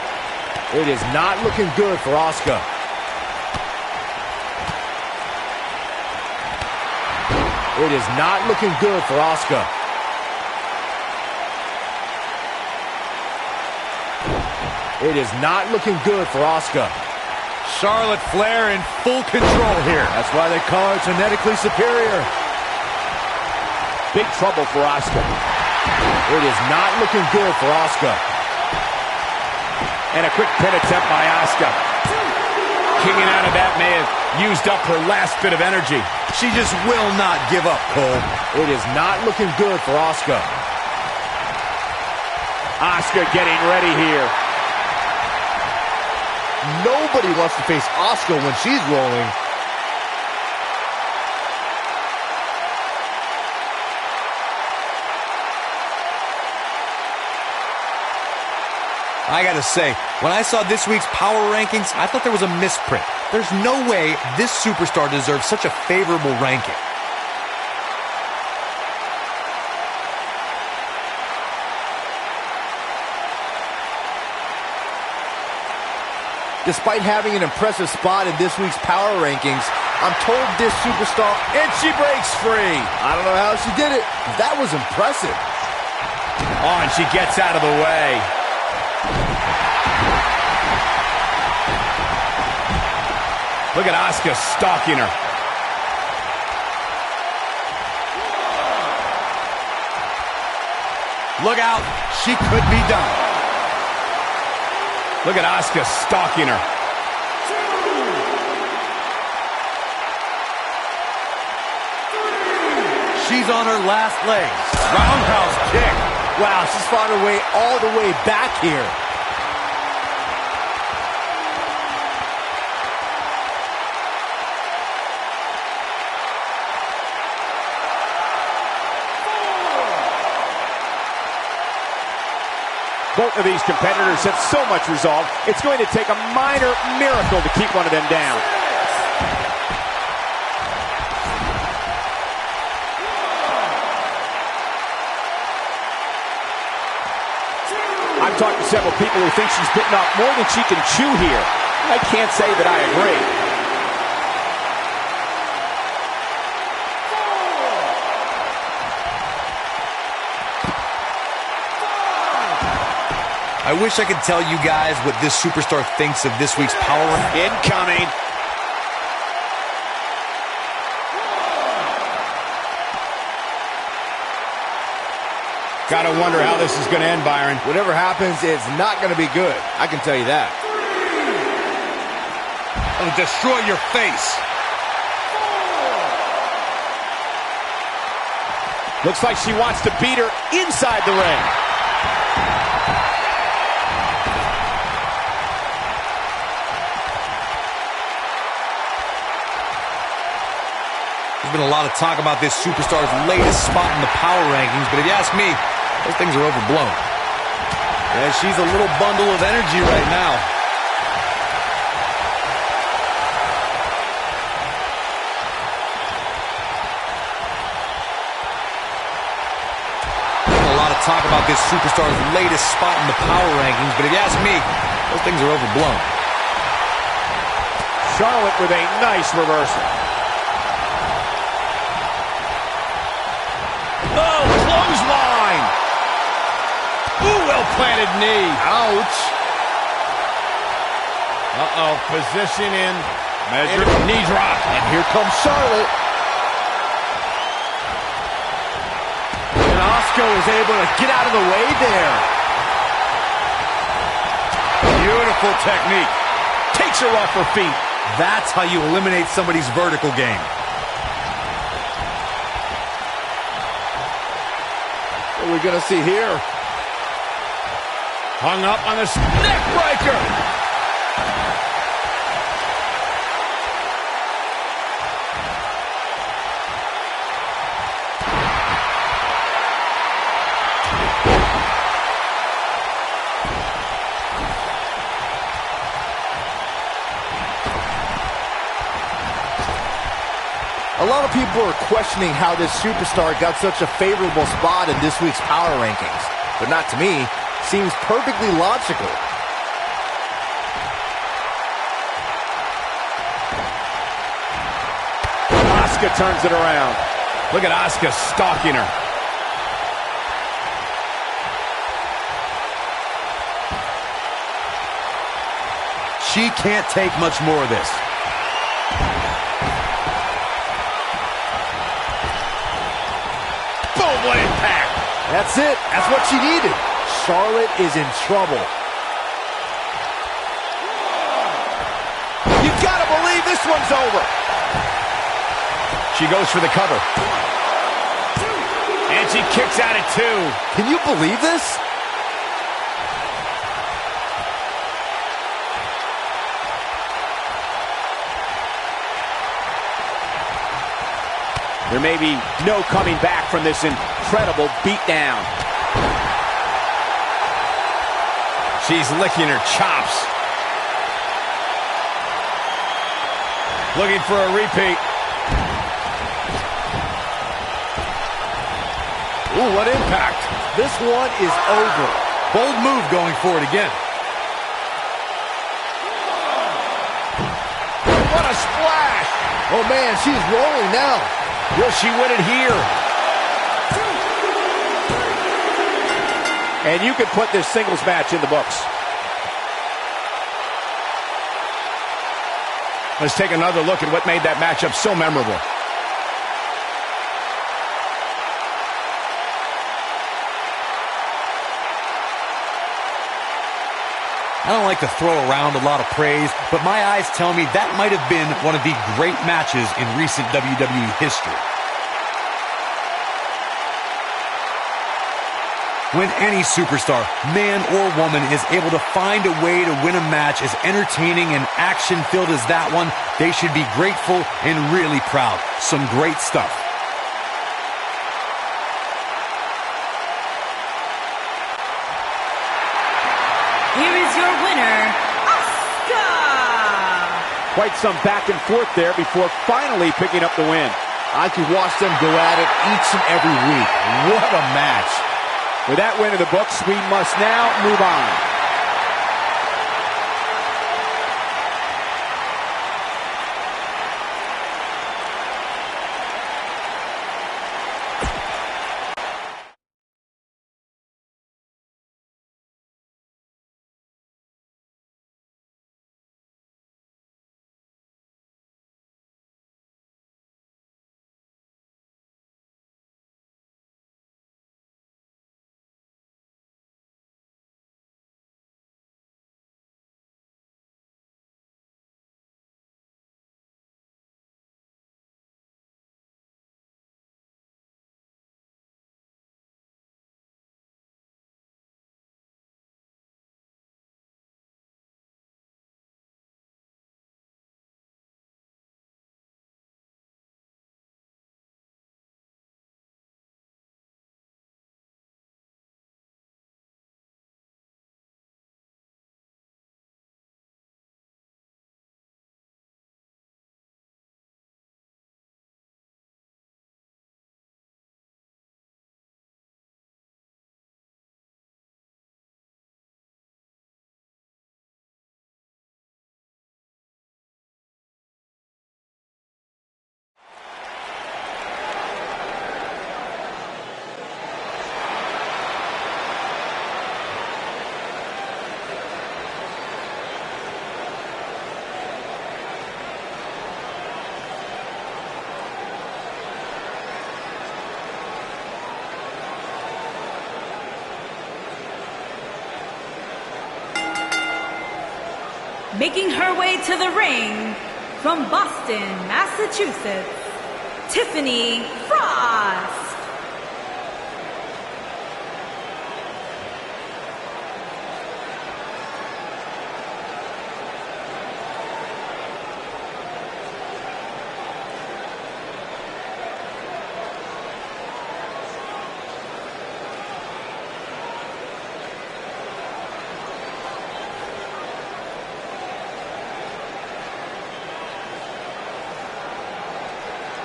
It is not looking good for Asuka. It is not looking good for Asuka. It is not looking good for Asuka. Charlotte Flair in full control here. That's why they call her genetically superior. Big trouble for Asuka. It is not looking good for Asuka. And a quick pin attempt by Asuka. Kicking out of that may have used up her last bit of energy. She just will not give up, Cole. It is not looking good for Asuka. Asuka getting ready here. Nobody wants to face Asuka when she's rolling. I gotta say, when I saw this week's power rankings, I thought there was a misprint. There's no way this superstar deserves such a favorable ranking. Despite having an impressive spot in this week's power rankings, I'm told this superstar, and she breaks free. I don't know how she did it. That was impressive. Oh, and she gets out of the way. Look at Asuka stalking her. Look out, she could be done. Look at Asuka stalking her. She's on her last legs. Roundhouse kick. Wow, she's fought her way all the way back here. Both of these competitors have so much resolve, it's going to take a minor miracle to keep one of them down. I'm I've talked to several people who think she's bitten off more than she can chew here. I can't say that I agree. I wish I could tell you guys what this superstar thinks of this week's Power. Incoming. Gotta wonder how this is going to end, Byron. Whatever happens, it's not going to be good. I can tell you that. It'll destroy your face. Looks like she wants to beat her inside the ring. There's been a lot of talk about this superstar's latest spot in the power rankings, but if you ask me, those things are overblown. Yeah, she's a little bundle of energy right now. There's a lot of talk about this superstar's latest spot in the power rankings, but if you ask me, those things are overblown. Charlotte with a nice reversal. Oh, clothesline! Ooh, well-planted knee. Ouch. Uh-oh, position in. Measure, knee drop. And here comes Charlotte. And Asuka is able to get out of the way there. Beautiful technique. Takes her off her feet. That's how you eliminate somebody's vertical game. What are we going to see here? Hung up on the neck breaker. A lot of people are questioning how this superstar got such a favorable spot in this week's power rankings. But not to me. Seems perfectly logical. Asuka turns it around. Look at Asuka stalking her. She can't take much more of this. Boom, what impact. That's it. That's what she needed. Charlotte is in trouble. You gotta believe this one's over. She goes for the cover. And she kicks out at 2. Can you believe this? There may be no coming back from this incredible beatdown. She's licking her chops. Looking for a repeat. Ooh, what impact. This one is over. Bold move going for it again. What a splash. Oh, man, she's rolling now. Will she win it here? And you could put this singles match in the books. Let's take another look at what made that matchup so memorable. I don't like to throw around a lot of praise, but my eyes tell me that might have been one of the great matches in recent WWE history. When any superstar, man or woman, is able to find a way to win a match as entertaining and action-filled as that one, they should be grateful and really proud. Some great stuff. Here is your winner, Asuka! Quite some back and forth there before finally picking up the win. I could watch them go at it each and every week. What a match. With that win in the books, we must now move on. Making her way to the ring from Boston, Massachusetts, Tiffany Frost.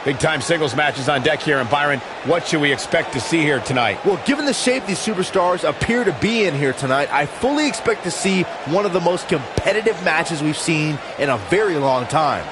Big-time singles matches on deck here, and Byron, what should we expect to see here tonight? Well, given the shape these superstars appear to be in here tonight, I fully expect to see one of the most competitive matches we've seen in a very long time.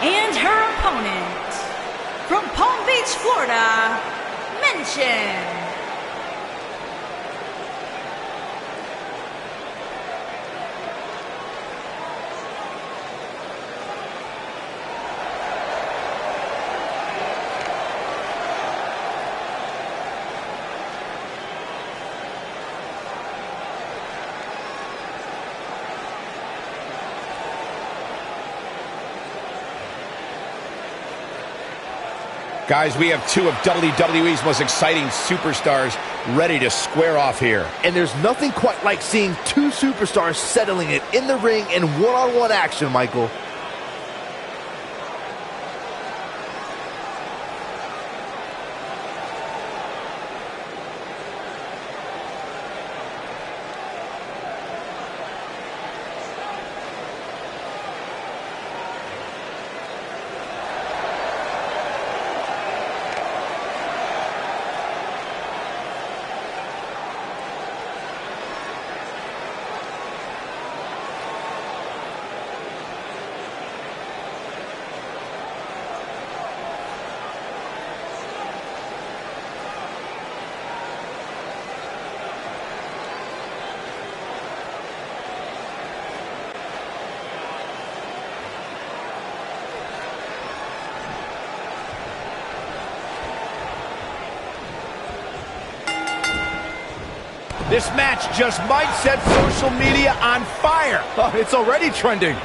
And her opponent, from Palm Beach, Florida, Mention. Guys, we have two of WWE's most exciting superstars ready to square off here. And there's nothing quite like seeing two superstars settling it in the ring in one-on-one action, Michael. This match just might set social media on fire. Oh, it's already trending.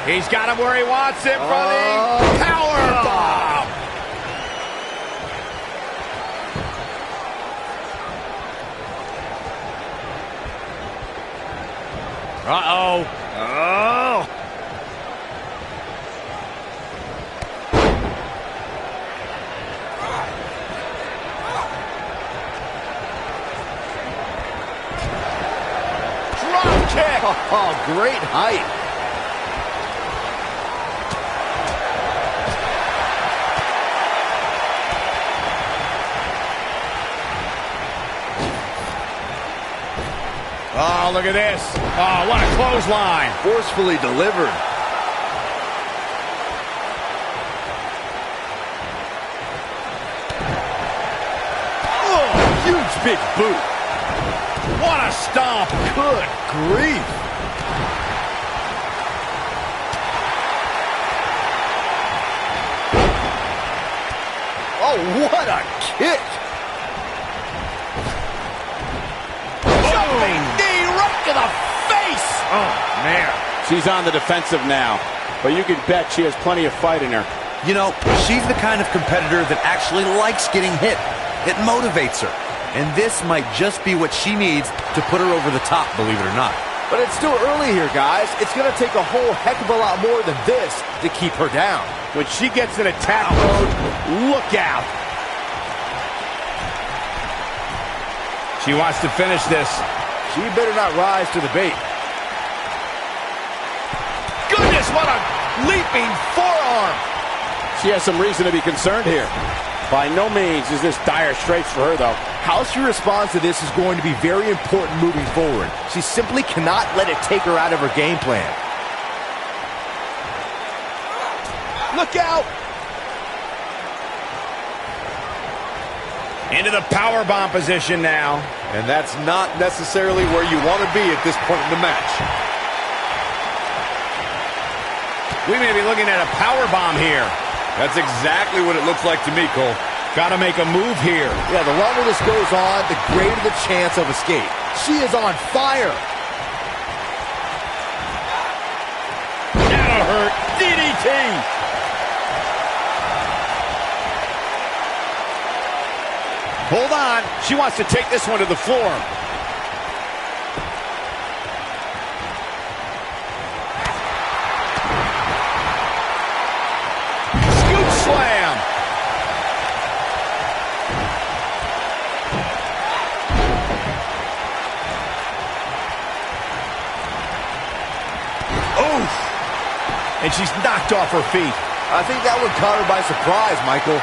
He's got him where he wants it for the power bomb. Uh-oh. Oh. Drop kick. Oh, great height. Oh, look at this. Oh, what a clothesline. Forcefully delivered. Oh, huge big boot. What a stomp. Good grief. Oh, what a kick. Jumping knee right to the face. Oh, man. She's on the defensive now, but you can bet she has plenty of fight in her. You know, she's the kind of competitor that actually likes getting hit. It motivates her. And this might just be what she needs to put her over the top, believe it or not. But it's still early here, guys. It's going to take a whole heck of a lot more than this to keep her down. When she gets in attack mode, look out. She wants to finish this. She better not rise to the bait. Goodness, what a leaping forearm. She has some reason to be concerned here. By no means is this dire straits for her, though. How she responds to this is going to be very important moving forward. She simply cannot let it take her out of her game plan. Look out! Into the powerbomb position now. And that's not necessarily where you want to be at this point in the match. We may be looking at a powerbomb here. That's exactly what it looks like to me, Cole. Got to make a move here. Yeah, the longer this goes on, the greater the chance of escape. She is on fire. That'll hurt. DDT. Hold on. She wants to take this one to the floor. Scoop slam. Oof. And she's knocked off her feet. I think that one caught her by surprise, Michael.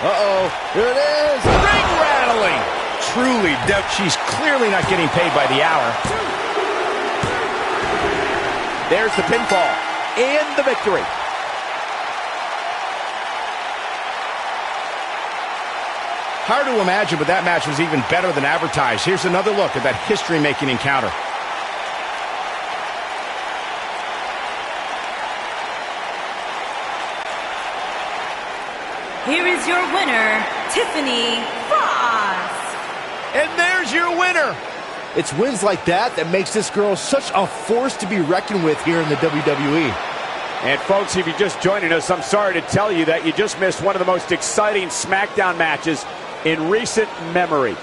Uh-oh, here it is. Ring rattling. Truly, she's clearly not getting paid by the hour. There's the pinfall and the victory. Hard to imagine, but that match was even better than advertised. Here's another look at that history-making encounter. Here is your winner, Tiffany Frost. And there's your winner. It's wins like that that makes this girl such a force to be reckoned with here in the WWE. And folks, if you're just joining us, I'm sorry to tell you that you just missed one of the most exciting SmackDown matches in recent memory.